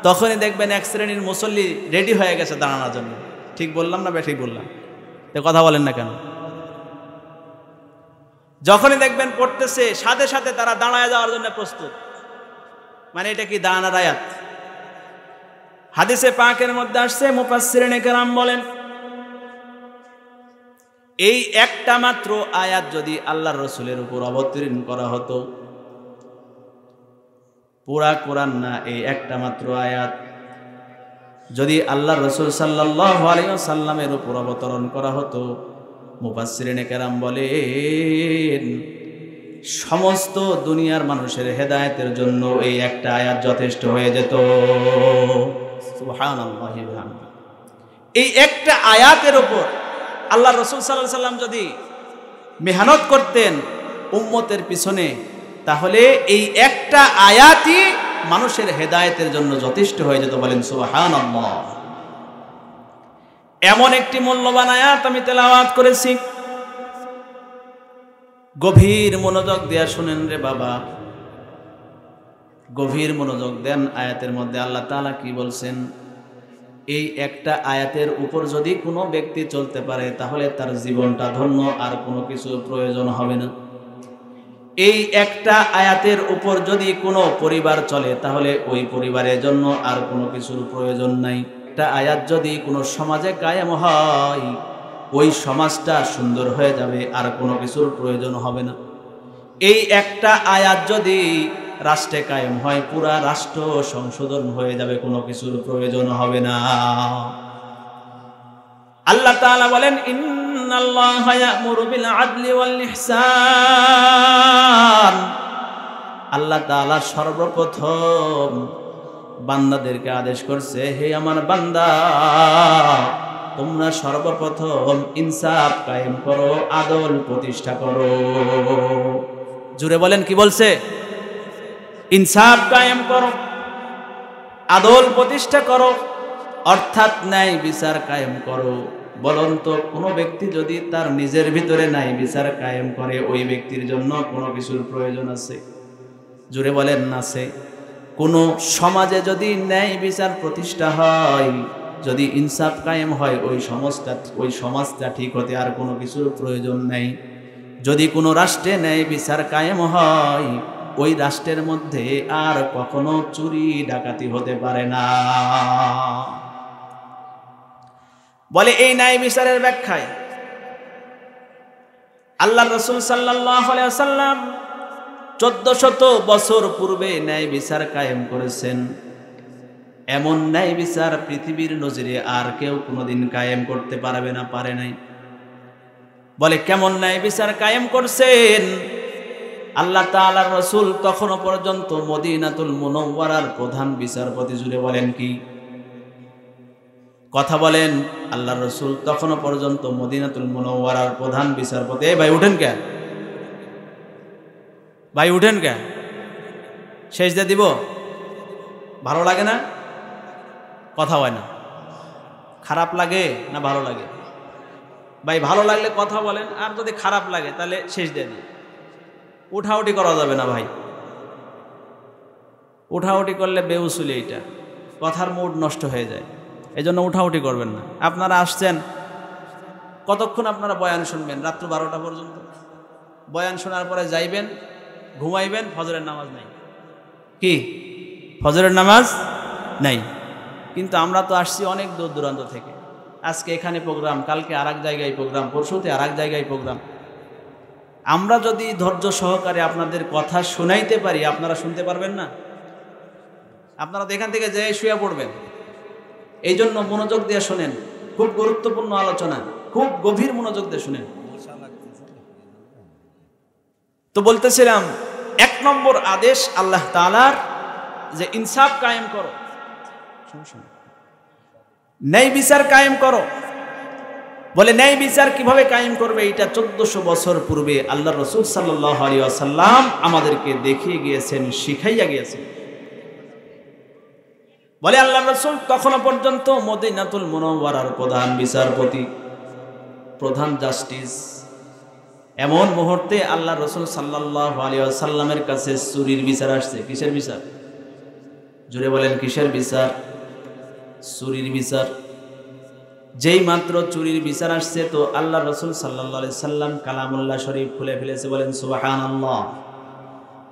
তখনই দেখবেন এক শ্রেণীর মুসল্লি রেডি হয়ে গেছে দাঁড়ানোর জন্য। ঠিক বললাম না ঠিক বললাম? তো কথা বলেন না কেন? যখনই দেখবেন পড়তেছে সাথে সাথে তারা দাঁড়ায় যাওয়ার জন্য প্রস্তুত। মানে এটা কি দাঁড়ানোর আয়াত? হাদিসে পাকের মধ্যে আসছে, মুফাসসিরিনে কেরাম বলেন, এই একটা মাত্র আয়াত যদি আল্লাহর রাসূলের উপর অবতীর্ণ করা হতো, পুরা কোরআন না, এই একটা মাত্র আয়াত যদি আল্লাহর রাসূল সাল্লাল্লাহু আলাইহি ওয়াসাল্লামের উপর অবতরণ করা হতো, মুফাসসিরিনে কেরাম বলেন সমস্ত দুনিয়ার মানুষের হেদায়েতের জন্য এই একটা আয়াত যথেষ্ট হয়ে যেত। সুবহানাল্লাহি ওয়া বিহামদিহি। এই একটা আয়াতের উপর আল্লাহর রাসূল সাল্লাল্লাহু আলাইহি ওয়াসাল্লাম যদি মেহনত করতেন উম্মতের পিছনে, তাহলে এই একটা আয়াতই মানুষের হেদায়েতের জন্য যথেষ্ট হয়ে যেত। বলেন সুবহানাল্লাহ। এমন একটি মূল্যবান আয়াত আমি তেলাওয়াত করেছি, গভীর মনোযোগ দিয়া শুনেন রে বাবা, গভীর মনোযোগ দেন। আয়াতের মধ্যে আল্লাহ তাআলা কি বলছেন? এই একটা আয়াতের উপর যদি কোনো ব্যক্তি চলতে পারে তাহলে তার জীবনটা ধন্য, আর কোনো কিছু প্রয়োজন হবে না। এই একটা আয়াতের উপর যদি কোনো পরিবার চলে তাহলে ওই পরিবারের জন্য আর কোনো কিছুর প্রয়োজন নাই। একটা আয়াত যদি কোনো সমাজে কায়েম হয়, ওই সমাজটা সুন্দর হয়ে যাবে, আর কোনো কিছুর প্রয়োজন হবে না। এই একটা আয়াত যদি রাষ্ট্রে কায়েম হয়, পুরা রাষ্ট্র সংশোধন হয়ে যাবে, কোনো কিছুর প্রয়োজন হবে না। আল্লাহ তাআলা বলেন, ইন্নাল্লাহা ইয়া'মুরু বিল আদলি ওয়াল ইহসান। আল্লাহ তাআলা সর্বপ্রথম বান্দাদেরকে আদেশ করছে, হে আমার বান্দা, তোমরা সর্বপ্রথম ইনসাফ কায়েম করো, আদল প্রতিষ্ঠা করো। জুড়ে বলেন, কি বলছে? ইনসাফ কায়েম করো, আদল প্রতিষ্ঠা করো, অর্থাৎ ন্যায় বিচার কায়েম করো। বলুন তো, কোনো ব্যক্তি যদি তার নিজের ভিতরে ন্যায় বিচার কায়েম করে, ওই ব্যক্তির জন্য কোনো কিছুর প্রয়োজন আছে? জুড়ে বলেন, আছে। কোনো সমাজে যদি ন্যায় বিচার প্রতিষ্ঠা হয়, যদি ইনসাফ কায়েম হয়, ওই সমাজটা ঠিক হতে আর কোনো কিছুর প্রয়োজন নেই। যদি কোনো রাষ্ট্রে ন্যায় বিচার কায়েম হয়, ওই রাষ্ট্রের মধ্যে আর কখনো চুরি ডাকাতি হতে পারে না। বলে এই ন্যায় বিচারের ব্যাখ্যায় আল্লাহর রাসূল সাল্লাল্লাহু আলাইহি ওয়াসাল্লাম 1400 বছর পূর্বে ন্যায় বিচার কায়েম করেছেন। এমন ন্যায় বিচার পৃথিবীর নজিরে আর কেউ কোনোদিন কায়েম করতে পারবে না, পারে নাই। বলে কেমন ন্যায় বিচার কায়েম করছেন? আল্লাহ তাআলার রাসূল তখনও পর্যন্ত মদিনাতুল মুনাওয়ারার প্রধান বিচারপতি। জুড়ে বলেন, কি কথা বলেন? আল্লাহর রাসূল তখনও পর্যন্ত মদিনাতুল মুনাওয়ারার প্রধান বিচারপতি। এই ভাই উঠেন কে? ভাই উঠেন কে? সেজদা দিব? ভালো লাগে না? কথা হয় না। খারাপ লাগে না ভালো লাগে? ভাই ভালো লাগলে কথা বলেন, আর যদি খারাপ লাগে তাহলে সেজদা দিন। উঠাউটি করা যাবে না ভাই, উঠাউটি করলে বেউসুলি, এইটা কথার মুড নষ্ট হয়ে যায়। এই জন্য উঠাউটি করবেন না। আপনারা আসছেন, কতক্ষণ আপনারা বয়ান শুনবেন? রাত্র 12টা পর্যন্ত বয়ান শোনার পরে যাইবেন, ঘুমাইবেন, ফজরের নামাজ নাই। কি ফজরের নামাজ নাই? কিন্তু আমরা তো আসছি অনেক দূর দূরান্ত থেকে। আজকে এখানে প্রোগ্রাম, কালকে আর এক জায়গায় প্রোগ্রাম, পরশুতে আর এক জায়গায় প্রোগ্রাম। আমরা যদি ধৈর্য সহকারে আপনাদের কথা শোনাইতে পারি, আপনারা শুনতে পারবেন না? আপনারা তো এখান থেকে যেয়ে শুয়ে পড়বেন। এই জন্য মনোযোগ দিয়ে শোনেন, খুব গুরুত্বপূর্ণ আলোচনা, খুব গভীর মনোযোগ দিয়ে শুনেন। তো বলতেছিলাম, 1 নম্বর আদেশ আল্লাহ তাআলার যে ইনসাফ কায়েম করো, ন্যায় বিচার কায়েম করো। বলে ন্যায় বিচার কিভাবে কায়েম করবে? এটা 1400 বছর পূর্বে আল্লাহ রাসূল সাল্লাল্লাহু আলাইহি ওয়াসাল্লাম আমাদেরকে দেখিয়ে গিয়েছেন, শিখাইয়া গিয়েছেন। বলে আল্লাহ রাসূল তখনও পর্যন্ত মদিনাতুল মুনাওয়ারার প্রধান বিচারপতি, প্রধান জাস্টিস। এমন মুহূর্তে আল্লাহ রাসূল সাল্লাল্লাহু আলাইহি ওয়াসাল্লামের কাছে চুরির বিচার আসছে। কিসের বিচার? জোরে বলেন, কিসের বিচার? চুরির বিচার। যেই মাত্র চুরির বিচার আসছে, তো আল্লাহ রাসূল সাল্লাল্লাহু আলাইহি সাল্লাম কালামুল্লাহ শরীফ খুলে ফেলেছে। বলেন সুবহানাল্লাহ।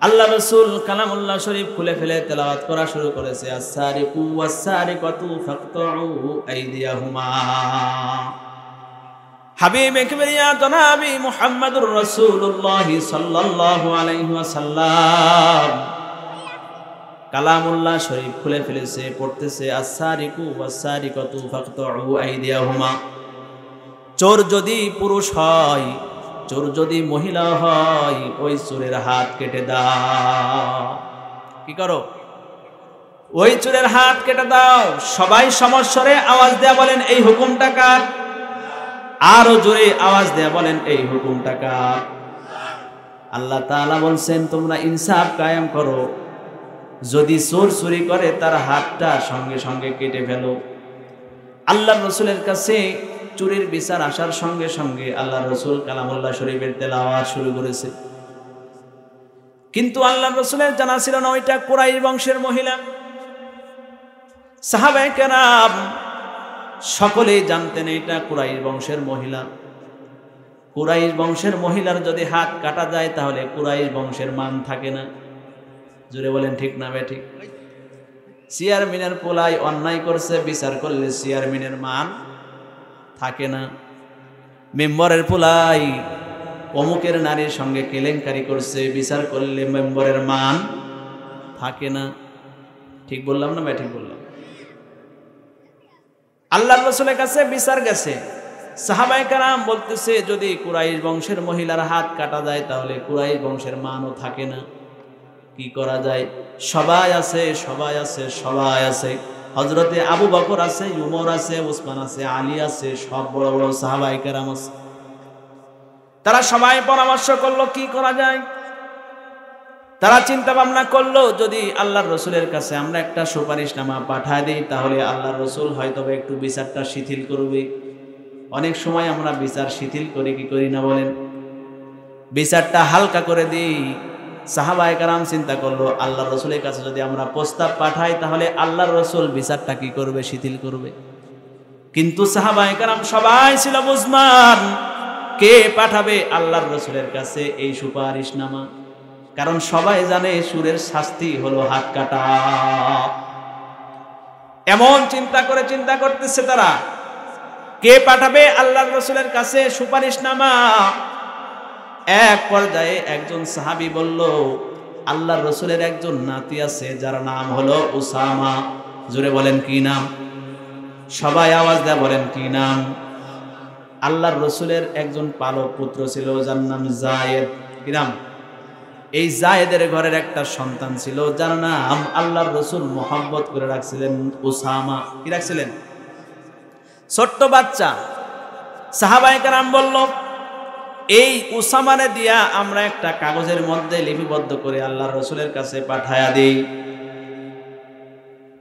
আল্লাহ রাসূল কালামুল্লাহ শরীফ খুলে ফেলে তেলাওয়াত করা শুরু করেছে, আস-সারিকু ওয়াস-সারিকাতু ফাকতাউ আইদিয়াহুমা। হাবিবে কিবরিয়া জনাবি মুহাম্মদুর রাসূলুল্লাহ সাল্লাল্লাহু আলাইহি ওয়াসাল্লাম কালামুল্লাহ শরীফ খুলে ফেলেছে, পড়তেছে, আস-সারিকু ওয়াস-সারিকাতু ফাকতাউ আইদিয়াহুমা। চোর যদি পুরুষ হয়, চোর যদি মহিলা হয়, ওই চোরের হাত কেটে দাও। কি করো? ওই চোরের হাত কেটে দাও। সবাই সমস্বরে আওয়াজ দেয়া বলেন, এই হুকুমটা কার? আরো জোরে আওয়াজ দেয়া বলেন, এই হুকুমটা কার? আল্লাহ তাআলা বলছেন, তোমরা ইনসাফ কায়েম করো। যদি চোর চুরি করে, তার হাতটা সঙ্গে সঙ্গে কেটে ফেলো। আল্লাহর রাসূলের কাছে চুরির বিচার আসার সঙ্গে সঙ্গে আল্লাহর রাসূল কালামুল্লাহ শরীফের তেলাওয়াত শুরু করেছে। কিন্তু আল্লাহর রাসূলের জানা ছিল না ওইটা কুরাইশ বংশের মহিলা। সাহাবায়ে কেরাম সকলেই জানতেন এটা কুরাইশ বংশের মহিলা। কুরাইশ বংশের মহিলার যদি হাত কাটা যায়, তাহলে কুরাইশ বংশের মান থাকে না। জোরে বলেন, ঠিক না বেঠিক? চেয়ারম্যানের পোলাই অন্যায় করছে, বিচার করলে চেয়ারম্যানের মান থাকে না। মেম্বরের পোলাই অমুকের নারীর সঙ্গে কেলেঙ্কারি করছে, বিচার করলে মেম্বরের মান থাকে না। ঠিক বললাম না বেঠিক বললাম? আল্লাহর রাসূলের কাছে বিচার গেছে। সাহাবায়ে কেরাম বলতেছে, যদি কুরাইশ বংশের মহিলার হাত কাটা যায়, তাহলে কুরাইশ বংশের মানও থাকে না। কি করা যায়? সবাই আছে, সবাই আছে, সবাই আছে। হযরতে আবু বকর আছে, উমর আছে, উসমান আছে, আলী আছে, সব বড় বড় সাহাবায়ে কেরাম আছে। তারা সবাই পরামর্শ করলো কি করা যায়। তারা চিন্তা ভাবনা করলো, যদি আল্লাহর রাসূলের কাছে আমরা একটা সুপারিশনামা পাঠায় দিই, তাহলে আল্লাহর রাসূল হয়তো একটু বিচারটা শিথিল করবে। অনেক সময় আমরা বিচার শিথিল করি, কি করি না বলেন? বিচারটা হালকা করে দিই। সাহাবায়ে কেরাম চিন্তা করলো, আল্লাহর রাসূলের কাছে যদি আমরা প্রস্তাব পাঠাই, তাহলে আল্লাহর রাসূল বিচারটা কি করবে? শিথিল করবে। কিন্তু সাহাবায়ে কেরাম সবাই ছিল বুঝমান, কে পাঠাবে আল্লাহর রাসূলের কাছে এই সুপারিশনামা? কারণ সবাই জানে সুরের শাস্তি হলো হাত কাটা। এমন চিন্তা করতেছে তারা, কে পাঠাবে আল্লাহর রাসূলের কাছে সুপারিশনামা? এক পর্যায়ে একজন সাহাবী বলল, আল্লাহর রাসূলের একজন নাতি আছে, যার নাম হলো উসামা। জোরে বলেন, কি নাম? সবাই আওয়াজ দেয়া বলেন, কি নাম? আল্লাহর রাসূলের একজন পালক পুত্র ছিল, যার নাম যায়েদ। কি নাম? এই যায়েদের ঘরের একটা সন্তান ছিল, যার নাম আল্লাহর রাসূল মোহাম্মত করে রাখছিলেন উসামা। কি রাখছিলেন? ছোট্ট বাচ্চা। সাহাবায়ে কেরাম বলল, এই উসামারে দিয়া আমরা একটা কাগজের মধ্যে লিপিবদ্ধ করে আল্লাহর রাসূলের কাছে পাঠায়া দেই,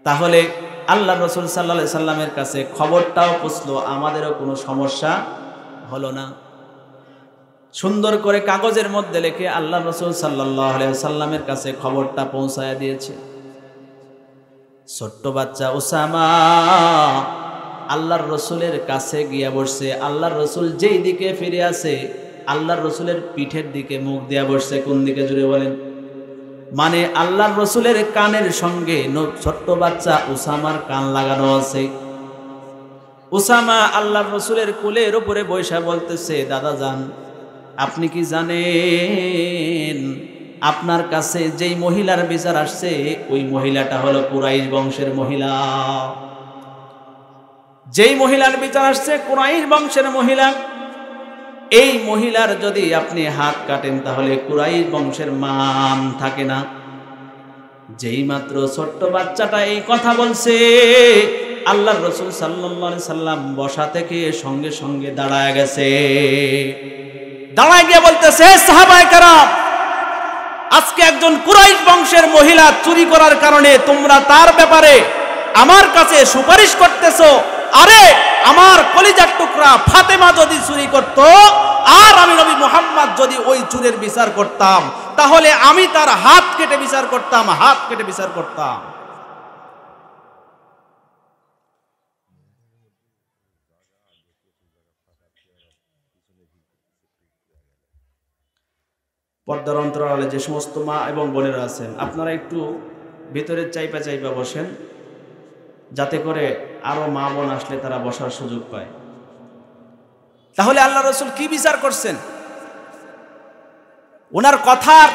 তাহলে আল্লাহর রাসূল সাল্লাল্লাহু আলাইহি সাল্লামের কাছে খবরটাও পৌঁছলো, আমাদেরও কোনো সমস্যা হলো না। সুন্দর করে কাগজের মধ্যে লিখে আল্লাহর রাসূল সাল্লাল্লাহু আলাইহি সাল্লামের কাছে খবরটা পৌঁছায়া দিয়েছে। ছোট্ট বাচ্চা উসামা আল্লাহর রাসূলের কাছে গিয়া বসছে। আল্লাহর রাসূল যেই দিকে ফিরে আছে, আল্লাহর রাসূলের পিঠের দিকে মুখ দিয়া বসছে। কোন দিকে? জুড়ে বলেন। মানে আল্লাহর রাসূলের কানের সঙ্গে ছোট্ট বাচ্চা উসামার কান লাগানো আছে। উসামা আল্লাহর রাসূলের কোলের উপরে বসে বলতেছে, দাদা যান, আপনি কি জানেন আপনার কাছে যেই মহিলার বিচার আসছে ওই মহিলাটা হলো কুরাইশ বংশের মহিলা। যেই মহিলার বিচার আসছে কুরাইশ বংশের মহিলা। এই মহিলার যদি আপনি হাত কাটেন তাহলে কুরাইশ বংশের মান থাকে না। যেই মাত্র ছোট্ট বাচ্চাটা এই কথা বলছে, আল্লাহর রাসূল সাল্লাল্লাহু আলাইহি সাল্লাম বসা থেকে সঙ্গে সঙ্গে দাঁড়ায় গেছে। দাঁড়ায় গিয়ে বলতেছে, সাহাবায়ে কেরাম, আজকে একজন কুরাইশ বংশের মহিলা চুরি করার কারণে তোমরা তার ব্যাপারে আমার কাছে সুপারিশ করতেছো। আরে আমার কলিজার টুকরা ফাতেমা যদি চুরি করত আর আমি নবী মুহাম্মদ যদি ওই চুরের বিচার করতাম তাহলে আমি তার হাত কেটে বিচার করতাম, হাত কেটে বিচার করতাম। পর্দার অন্তরালে যে সমস্ত মা এবং বোনেরা আছেন, আপনারা একটু ভিতরে চাইপা চাইপা বসেন, যাতে করে আরো মা বোন আসলে তারা বসার সুযোগ পায়। তাহলে আল্লাহ রাসূল কি বিচার করছেন? ওনার কথার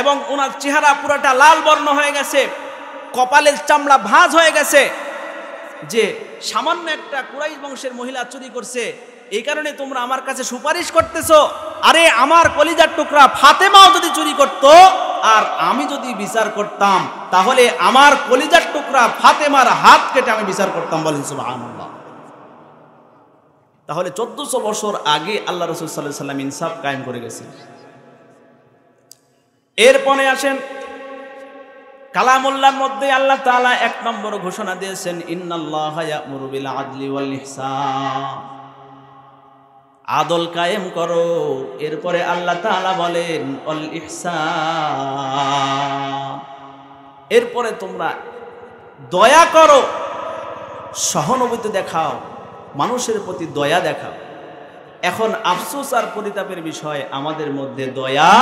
এবং ওনার চেহারা পুরাটা লাল বর্ণ হয়ে গেছে, কপালের চামড়া ভাঁজ হয়ে গেছে, যে সামান্য একটা কুরাইশ বংশের মহিলা চুরি করছে, এই কারণে তোমরা আমার কাছে সুপারিশ করতেছো। আরে আমার কলিজার টুকরা ফাতেমাও যদি চুরি করত আর আমি যদি বিচার করতাম তাহলে আমার কলিজার টুকরা ফাতেমার হাত কেটে আমি বিচার করতাম। বলেন সুবহানাল্লাহ। তাহলে 1400 বছর আগে আল্লাহ রাসূল সাল্লাল্লাহু আলাইহি সাল্লাম ইনসাফ কায়েম করে গেছেন। এরপরে আসেন কালামুল্লাহর মধ্যে আল্লাহ তাআলা 1 নম্বর ঘোষণা দিয়েছেন, ইন্নাল্লাহা ইয়া'মুরু বিল আদলি ওয়াল ইহসান, আদল কায়েম করো। এরপরে আল্লাহ তাআলা বলেন ওয়াল ইহসান, এরপরে তোমরা দয়া করো, সহানুভূতি দেখাও, মানুষের প্রতি দয়া দেখাও। এখন আফসোস আর পরিতাপের বিষয়, আমাদের মধ্যে দয়া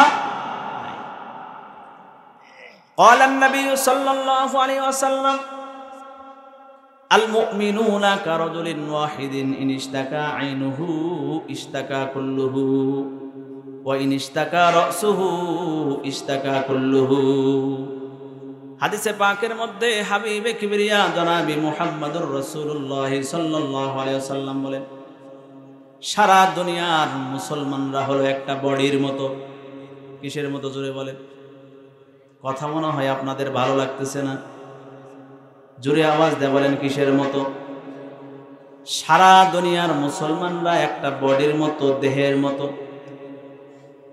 নাই। قال النبي صلى الله عليه وسلم المؤمنون كرجل واحد إن اشتكى عينه اشتكى كله وإن اشتكى رأسه اشتكى كله। হাদিসে পাকের মধ্যে হাবিবে কিবরিয়া জনাবি মুহাম্মদুর রাসূলুল্লাহ সাল্লাল্লাহু আলাইহি ওয়াসাল্লাম বলেন, সারা দুনিয়ার মুসলমানরা হলো একটা বডির মতো। কিসের মতো? জোরে বলেন। কথা মনে হয় আপনাদের ভালো লাগতেছে না, জোরে আওয়াজ দিয়ে বলেন কিসের মতো? সারা দুনিয়ার মুসলমানরা একটা বডির মতো, দেহের মতো।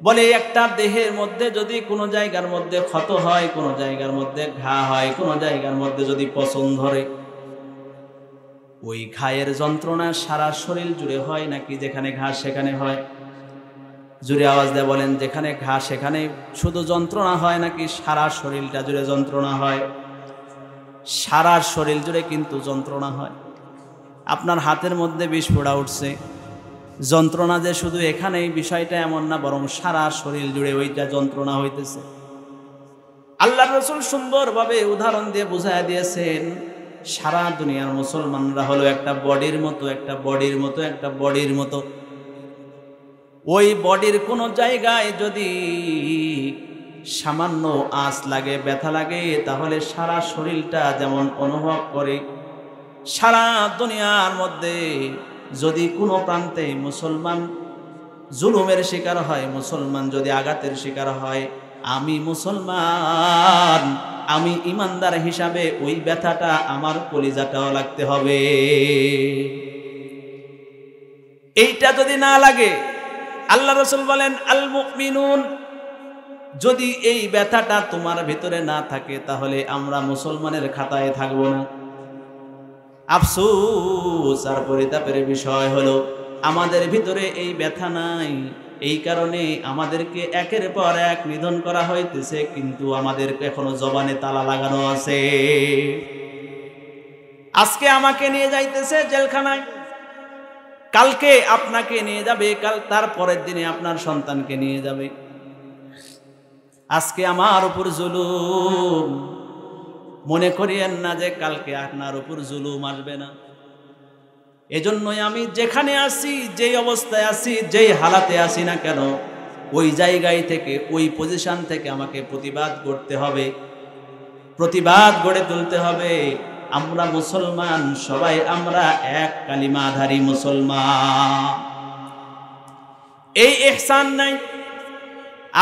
বলে একটা দেহের মধ্যে যদি কোনো জায়গার মধ্যে ক্ষত হয়, কোনো জায়গার মধ্যে ঘা হয়, কোনো জায়গার মধ্যে যদি পচন ধরে, ওই ঘায়ের যন্ত্রণা সারা শরীর জুড়ে হয় নাকি যেখানে ঘা সেখানে হয়? জুড়ে আওয়াজ দিয়ে বলেন, যেখানে ঘা সেখানে শুধু যন্ত্রণা হয় নাকি সারা শরীরটা জুড়ে যন্ত্রণা হয়? সারা শরীর জুড়ে কিন্তু যন্ত্রণা হয়। আপনার হাতের মধ্যে বিষ ফোঁড়া উঠছে, যন্ত্রণা যে শুধু এখানেই বিষয়টা এমন না, বরং সারা শরীর জুড়ে ওইটা যন্ত্রণা হইতেছে। আল্লাহর রাসূল সুন্দরভাবে উদাহরণ দিয়ে বুঝায় দিয়েছেন, সারা দুনিয়ার মুসলমানরা হলো একটা বডির মতো, একটা বডির মতো, একটা বডির মতো। ওই বডির কোনো জায়গায় যদি সামান্য আঁচ লাগে, ব্যথা লাগে, তাহলে সারা শরীরটা যেমন অনুভব করে। সারা দুনিয়ার মধ্যে যদি কোনো প্রান্তে মুসলমান জুলুমের শিকার হয়, মুসলমান যদি আঘাতের শিকার হয়, আমি মুসলমান, আমি ইমানদার হিসাবে ওই ব্যথাটা আমার কলিজাটাও লাগতে হবে। এইটা যদি না লাগে, আল্লাহ রাসূল বলেন আল মুমিনুন, যদি এই ব্যথাটা তোমার ভিতরে না থাকে তাহলে আমরা মুসলমানের খাতায় থাকব না। আফসোস আর পরিতাপের বিষয় হলো আমাদের ভিতরে এই ব্যথা নাই, এই কারণে আমাদেরকে একের পর এক নিধন করা হইতেছে, কিন্তু আমাদের এখনো জবানে তালা লাগানো আছে। আজকে আমাকে নিয়ে যাইতেছে জেলখানায়, কালকে আপনাকে নিয়ে যাবে, কাল তার পরের দিনে আপনার সন্তানকে নিয়ে যাবে। আজকে আমার উপর জুলুম, মনে করিয়েন না যে কালকে আপনার উপর জুলুম আসবে না। এজন্যই আমি যেখানে আছি, যেই অবস্থায় আছি, যেই হালাতে আছি না কেন, ওই জায়গায় থেকে, ওই পজিশন থেকে আমাকে প্রতিবাদ করতে হবে, প্রতিবাদ গড়ে তুলতে হবে। আমরা মুসলমান, সবাই আমরা এক কালিমাধারী মুসলমান। এই ইহসান নাই।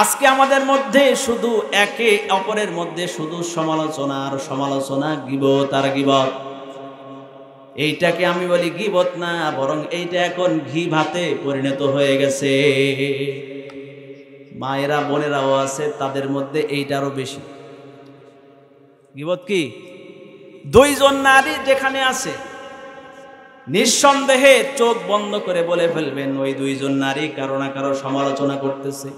আজকে আমাদের মধ্যে শুধু একে অপরের মধ্যে শুধু সমালোচনা আর সমালোচনা, গীবত আর গীবত। এইটাকে আমি বলি গীবত না, বরং এইটা এখন ঘি ভাতে পরিণত হয়ে গেছে। মায়েরা বোনেরাও আছে, তাদের মধ্যে এইটারও বেশি। গীবত কি? দুইজন নারী যেখানে আছে, নিঃসন্দেহে চোখ বন্ধ করে বলে ফেলবেন ওই দুইজন নারী কারো না কারো সমালোচনা করতেছে।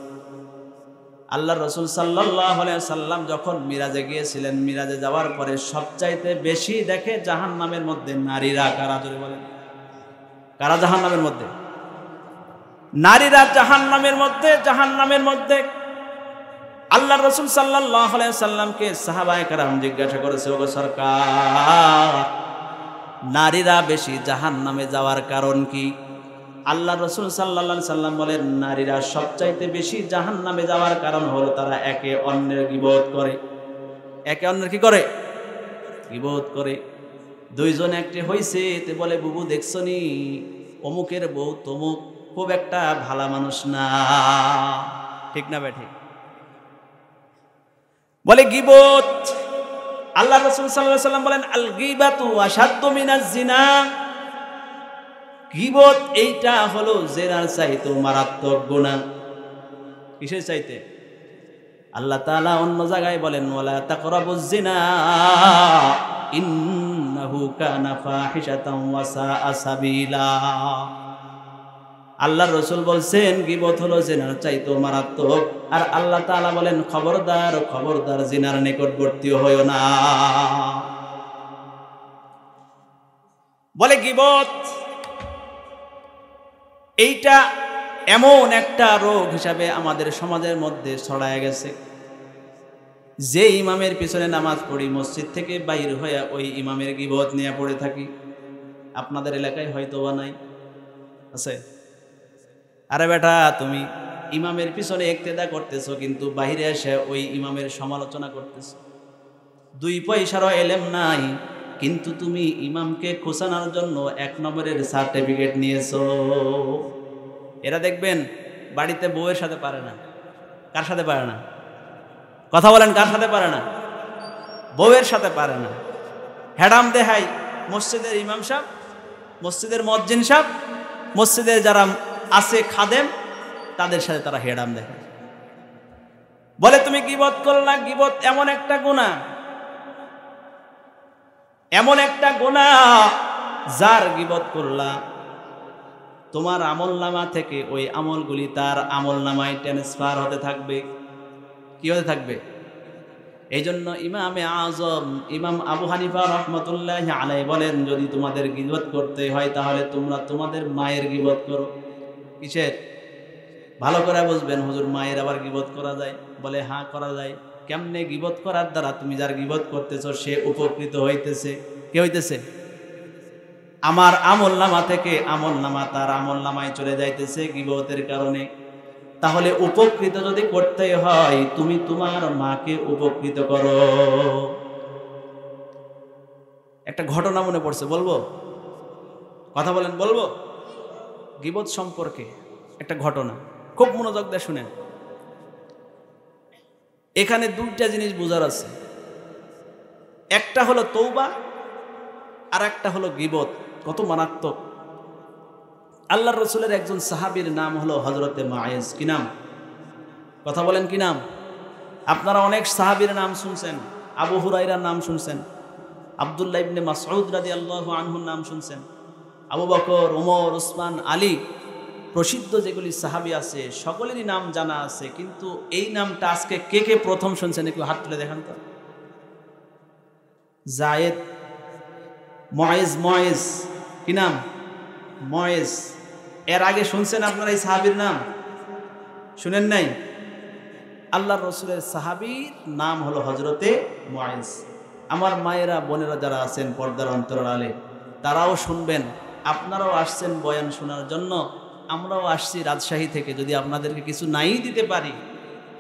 আল্লাহ রসুল সাল্লাল্লাহু আলাইহি সাল্লাম যখন মিরাজে গিয়েছিলেন, মিরাজে যাওয়ার পরে সবচাইতে বেশি দেখে জাহান্নামের মধ্যে নারীরা। কারা? জোরে বলেন, কারা জাহান্নামের মধ্যে? নারীরা জাহান্নামের মধ্যে। জাহান্নামের মধ্যে আল্লাহ রসুল সাল্লাল্লাহু আলাইহি সাল্লামকে সাহাবায়ে কেরাম জিজ্ঞাসা করেছে, ওগো সরকার, নারীরা বেশি জাহান্নামে যাওয়ার কারণ কি? আল্লাহ রসুল সাল্লাল্লাহু আলাইহি সাল্লাম বলেন, নারীরা সবচাইতে বেশি জাহান্নামে যাওয়ার কারণ হলো তারা একে অন্যের গীবত করে। একে অন্যের কি করে? গীবত করে। দুইজন একটি হইছে, তে বলে, বুবু দেখছো নি অমুকের বউ তমুক খুব একটা ভালো মানুষ না। ঠিক না বেঠিক? বলে গীবত। আল্লাহ রাসূল সাল্লাল্লাহু আলাইহি সাল্লাম বলেন, আল গীবাতু আশাদ্দু মিনাজ জিনা। গীবত এইটা হলো জিনার চাইতে মারাত্মক গুনাহ। কিসের চাইতে? আল্লাহ তাআলা অন্য জায়গায় বলেন, ওয়ালা তাকরাবুজ জিনা ইন্নাহু কানা ফাহিশাতান ওয়া সাআ সাবিলা। আল্লাহর রাসূল বলছেন গীবত হলো জিনার চাইতে মারাত্মক। আর আল্লাহ তাআলা বলেন, খবরদার খবরদার জিনার নিকটবর্তী হইও না। বলে গীবত এইটা এমন একটা রোগ হিসাবে আমাদের সমাজের মধ্যে ছড়ায় গেছে। যে ইমামের পিছনে নামাজ পড়ি, মসজিদ থেকে বাইর হয়ে ওই ইমামের গীবত নিয়ে পড়ে থাকি। আপনাদের এলাকায় হয়তো বা নাই, আছে? আরে বেটা, তুমি ইমামের পিছনে ইক্তেদা করতেছো, কিন্তু বাইরে এসে ওই ইমামের সমালোচনা করতেছো। দুই পয়সারও এলেম নাই, কিন্তু তুমি ইমামকে খোঁচানোর জন্য 1 নম্বরের সার্টিফিকেট নিয়েছো। এরা দেখবেন বাড়িতে বউয়ের সাথে পারে না। কার সাথে পারে না? কথা বলেন, কার সাথে পারে না? বউয়ের সাথে পারে না। হেডাম দেহাই মসজিদের ইমাম সাহেব, মসজিদের মুয়াজ্জিন সাহেব, মসজিদের যারা আছে খাদেম, তাদের সাথে তারা হেডাম দেখায়। বলে তুমি গীবত করলা। গীবত এমন একটা গুনাহ, এমন একটা গুনাহ, যার গীবত করলা তোমার আমলনামা থেকে ওই আমলগুলি তার আমলনামায় ট্রান্সফার হতে থাকবে। কি হতে থাকবে? এই জন্য ইমামে আজম ইমাম আবু হানিফা রাহমাতুল্লাহি আলাইহি বলেন, যদি তোমাদের গীবত করতে হয় তাহলে তোমরা তোমাদের মায়ের গীবত করো। কিসের? ভালো করে বুঝবেন, হুজুর মায়ের আবার গীবত করা যায়? বলে হ্যাঁ, করা যায়। কেমনে? গীবত করার দ্বারা তুমি যার গীবত করতেছো সে উপকৃত হইতেছে। কে হইতেছে? আমার আমলনামা থেকে আমলনামা তার আমলনামায় চলে যাইতেছে গীবতের কারণে। তাহলে উপকৃত যদি করতে হয়, তুমি তোমার মাকে উপকৃত করো। একটা ঘটনা মনে পড়ছে, বলবো? কথা বলেন, বলবো? গীবত সম্পর্কে একটা ঘটনা, খুব মনোযোগ দিয়ে শুনেন। এখানে 2টা জিনিস বোঝার আছে। একটা হলো তওবা, আর একটা হলো গীবত। কত মারাত্মক! আল্লাহর রাসূলের একজন সাহাবীর নাম হলো হযরতে মুআইজ। কি নাম? কথা বলেন, কি নাম? আপনারা অনেক সাহাবীর নাম শুনছেন। আবু হুরায়রার নাম শুনছেন, আব্দুল্লাহ ইবনে মাসউদ রাদিয়াল্লাহু আনহুর নাম শুনছেন, আবু বকর, ওমর, ওসমান, আলী, প্রসিদ্ধ যেগুলি সাহাবী আছে সকলেরই নাম জানা আছে। কিন্তু এই নামটা আজকে কে কে প্রথম শুনছেন একটু হাত তুলে দেখান তো। যায়েদ, মুআইজ। মুআইজ কি নাম? মুআইজ। এর আগে শুনছেন আপনারা এই সাহাবীর নাম? শুনেন নাই? আল্লাহর রাসূলের সাহাবীর নাম হলো হযরতে মুআইজ। আমার মায়েরা বোনেরা যারা আছেন পর্দার অন্তরালে, তারাও শুনবেন আপনারাও আসছেন বয়ান শোনার জন্য, আমরাও আসছি রাজশাহী থেকে। যদি আপনাদেরকে কিছু নাই দিতে পারি,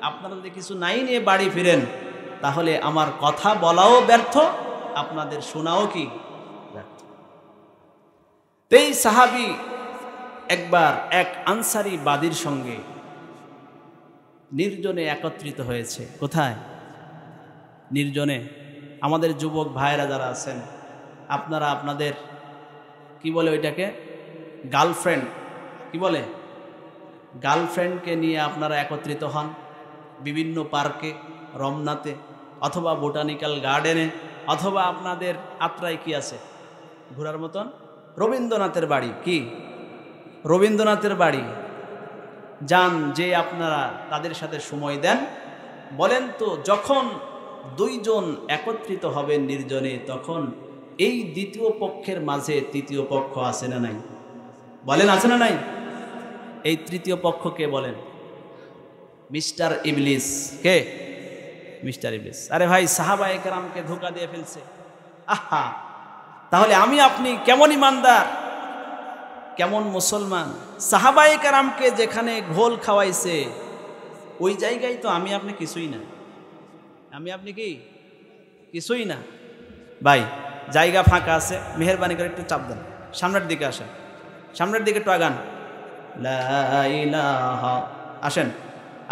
আপনারা যদি কিছু নাই নিয়ে বাড়ি ফিরেন, তাহলে আমার কথা বলাও ব্যর্থ, আপনাদের শোনাও কি ব্যর্থ। এই সাহাবী একবার এক আনসারী বাদীর সঙ্গে নির্জনে একত্রিত হয়েছে। কোথায়? নির্জনে। আমাদের যুবক ভাইরা যারা আছেন, আপনারা আপনাদের কি বলে ওইটাকে, গার্লফ্রেন্ড, কি বলে, গার্লফ্রেন্ডকে নিয়ে আপনারা একত্রিত হন বিভিন্ন পার্কে, রমনাতে, অথবা বোটানিক্যাল গার্ডেনে, অথবা আপনাদের আত্রায় কি আছে ঘোরার মতন, রবীন্দ্রনাথের বাড়ি, কি রবীন্দ্রনাথের বাড়ি যান, যে আপনারা তাদের সাথে সময় দেন। বলেন তো, যখন দুইজন একত্রিত হবেন নির্জনে, তখন এই দ্বিতীয় পক্ষের মাঝে তৃতীয় পক্ষ আছে না নাই? বলেন, আছে না নাই? এই তৃতীয় পক্ষ কে বলেন? মিস্টার ইবলিস। কে? মিস্টার ইবলিস। আরে ভাই, সাহাবায়ে কেরামকে ধোঁকা দিয়ে ফেলছে। আহা, তাহলে আমি আপনি কেমন ইমানদার, কেমন মুসলমান? সাহাবায়ে কেরামকে যেখানে ঘোল খাওয়াইছে, ওই জায়গায় তো আমি আপনি কিছুই না। আমি আপনি কি কিছুই না। ভাই, জায়গা ফাঁকা আছে, মেহেরবানি করে একটু চাপ দেন, সামনের দিকে আসেন, সামনের দিকে একটু আগান। লা ইলাহা, আসেন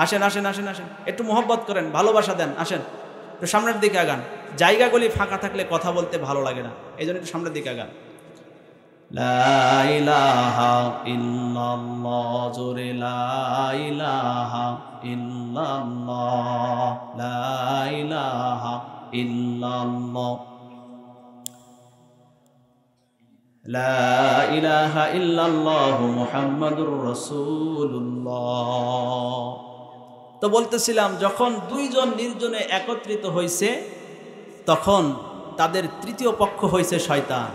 আসেন আসেন আসেন আসেন, একটু মোহব্বত করেন, ভালোবাসা দেন, আসেন একটু সামনের দিকে আগান। জায়গাগুলি ফাঁকা থাকলে কথা বলতে ভালো লাগে না, এই জন্য একটু সামনের দিকে আগান। লা ইলাহা ইল্লাল্লাহ, জোরে লা ইলাহা ইল্লাল্লাহ, লা ইলাহা ইল্লাল্লাহ, লা ইলাহা ইল্লাল্লাহ মুহাম্মাদুর রাসূলুল্লাহ। তো বলতেছিলাম, যখন দুইজন নির্জনে একত্রিত হয়েছে, তখন তাদের তৃতীয় পক্ষ হয়েছে শয়তান।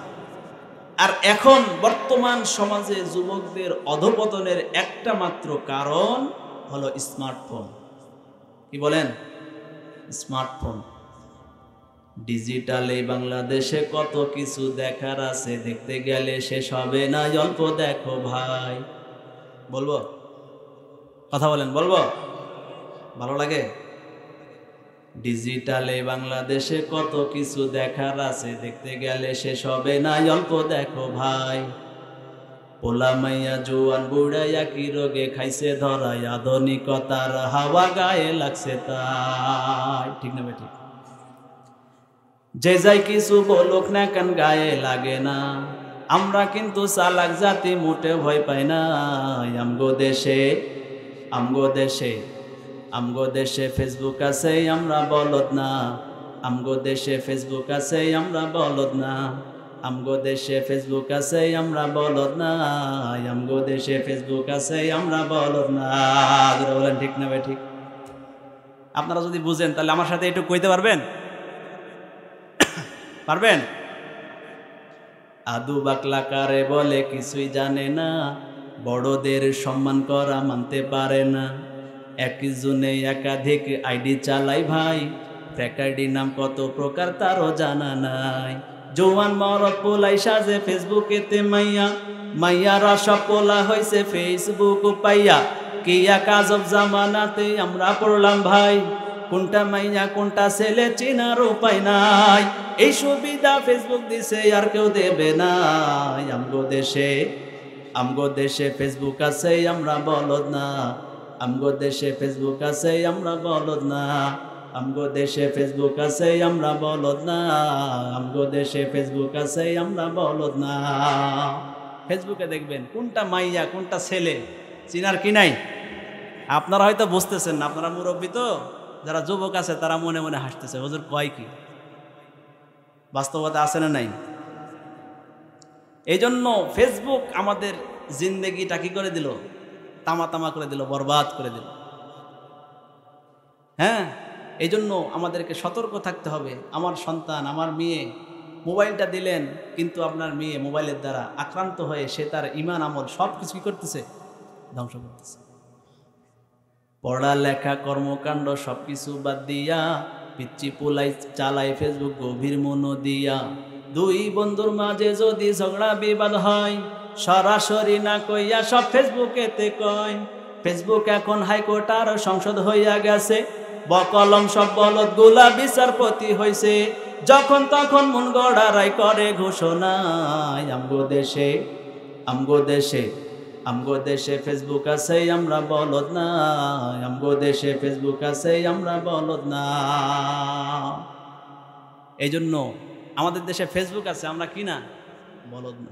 আর এখন বর্তমান সমাজে যুবকদের অধপতনের একটা মাত্র কারণ হলো স্মার্টফোন। কি বলেন? স্মার্টফোন। ডিজিটালে বাংলাদেশে কত কিছু দেখার আছে, দেখতে গেলে শেষ হবে না, অল্প দেখো ভাই। বলবো? কথা বলেন, বলবো? ভালো লাগে? ডিজিটালে বাংলাদেশে কত কিছু দেখার আছে, দেখতে গেলে শেষ হবে না, অল্প দেখো ভাই। পোলা মাইয়া জোয়ান বুড়াইয়া কি রোগে খাইছে ধরাই, আধুনিকতার হাওয়া গায়ে লাগছে তাই। ঠিক না বেঠিক? যে যাই কিছু বলুক না কেন, গায়ে লাগে না। আমরা কিন্তু চালাক জাতি, মোটে ভয় পাই না। আমগো দেশে, আমগো দেশে, আমগো দেশে ফেসবুক আছে, আমরা বলদ না। আমগো দেশে ফেসবুক আছে, আমরা বলদ না। আমগো দেশে ফেসবুক আছে, আমরা বলদ না। আমগো দেশে ফেসবুক আছে, আমরা বলদ না। বলেন ঠিক না ভাই? ঠিক। আপনারা যদি বুঝেন তাহলে আমার সাথে একটু কইতে পারবেন? পারবেন? আদু বাকলা কারে বলে, কিছুই জানে না। বড়দের সম্মান করা মানতে পারে না। একজনে একাধিক আইডি চালাই ভাই, ফ্যাকাইডি নাম কত প্রকার তারও জানা নাই। জোয়ান মরদ পোলাই সাজে ফেসবুকেতে মাইয়া, মাইয়ারা সব পোলা হয়েছে ফেসবুক পাইয়া। কি এক আজব জামানাতে আমরা পড়লাম ভাই, কোনটা মাইয়া কোনটা ছেলে চেনার উপায় নাই। এই সুবিধা ফেসবুক দিছে, আর কেউ দেবে না। আমগো দেশে, আমগো দেশে ফেসবুক আছে, আমরা বলদ না। আমগো দেশে ফেসবুক আছে, আমরা বলদ না। আমগো দেশে ফেসবুক আছে, আমরা বলদ না। আমগো দেশে ফেসবুক আছে, আমরা বলদ না। ফেসবুকে দেখবেন কোনটা মাইয়া কোনটা ছেলে চিনার কি নাই। আপনারা হয়তো বুঝতেছেন না, আপনারা মুরব্বী তো। যারা যুবক আছে তারা মনে মনে হাসতেছে, হুজুর কয় কি? বাস্তবতা আছে না নাই? এই জন্য ফেসবুক আমাদের জিন্দেগিটা কি করে দিল? তামা তামা করে দিল, বরবাদ করে দিল। হ্যাঁ, এই জন্য আমাদেরকে সতর্ক থাকতে হবে। আমার সন্তান, আমার মেয়ে মোবাইলটা দিলেন, কিন্তু আপনার মেয়ে মোবাইলের দ্বারা আক্রান্ত হয়ে সে তার ঈমান আমল সব কিছু কি করতেছে? ধ্বংস করতেছে। পড়ালেখা কর্মকাণ্ড সব কিছু বাদ দিয়া পিচ্চি পোলাই চালায় ফেসবুক গভীর মনো দিয়া। দুই বন্ধুর মাঝে যদি ঝগড়া বিবাদ হয়, সরাসরি না কইয়া সব ফেসবুকেতে কয়। ফেসবুক এখন হাইকোর্ট আর সংসদ হইয়া গেছে, বকলম সব বলদ গুলা বিচারপতি হইছে। যখন তখন মন গড়া রায় করে ঘোষণা, আমগো দেশে আমগো দেশে আমগো দেশে ফেসবুক আছে আমরা বলদ না, আমগো দেশে ফেসবুক আছে আমরা বলদ না। এই জন্য আমাদের দেশে ফেসবুক আছে, আমরা কি না? বলদ না।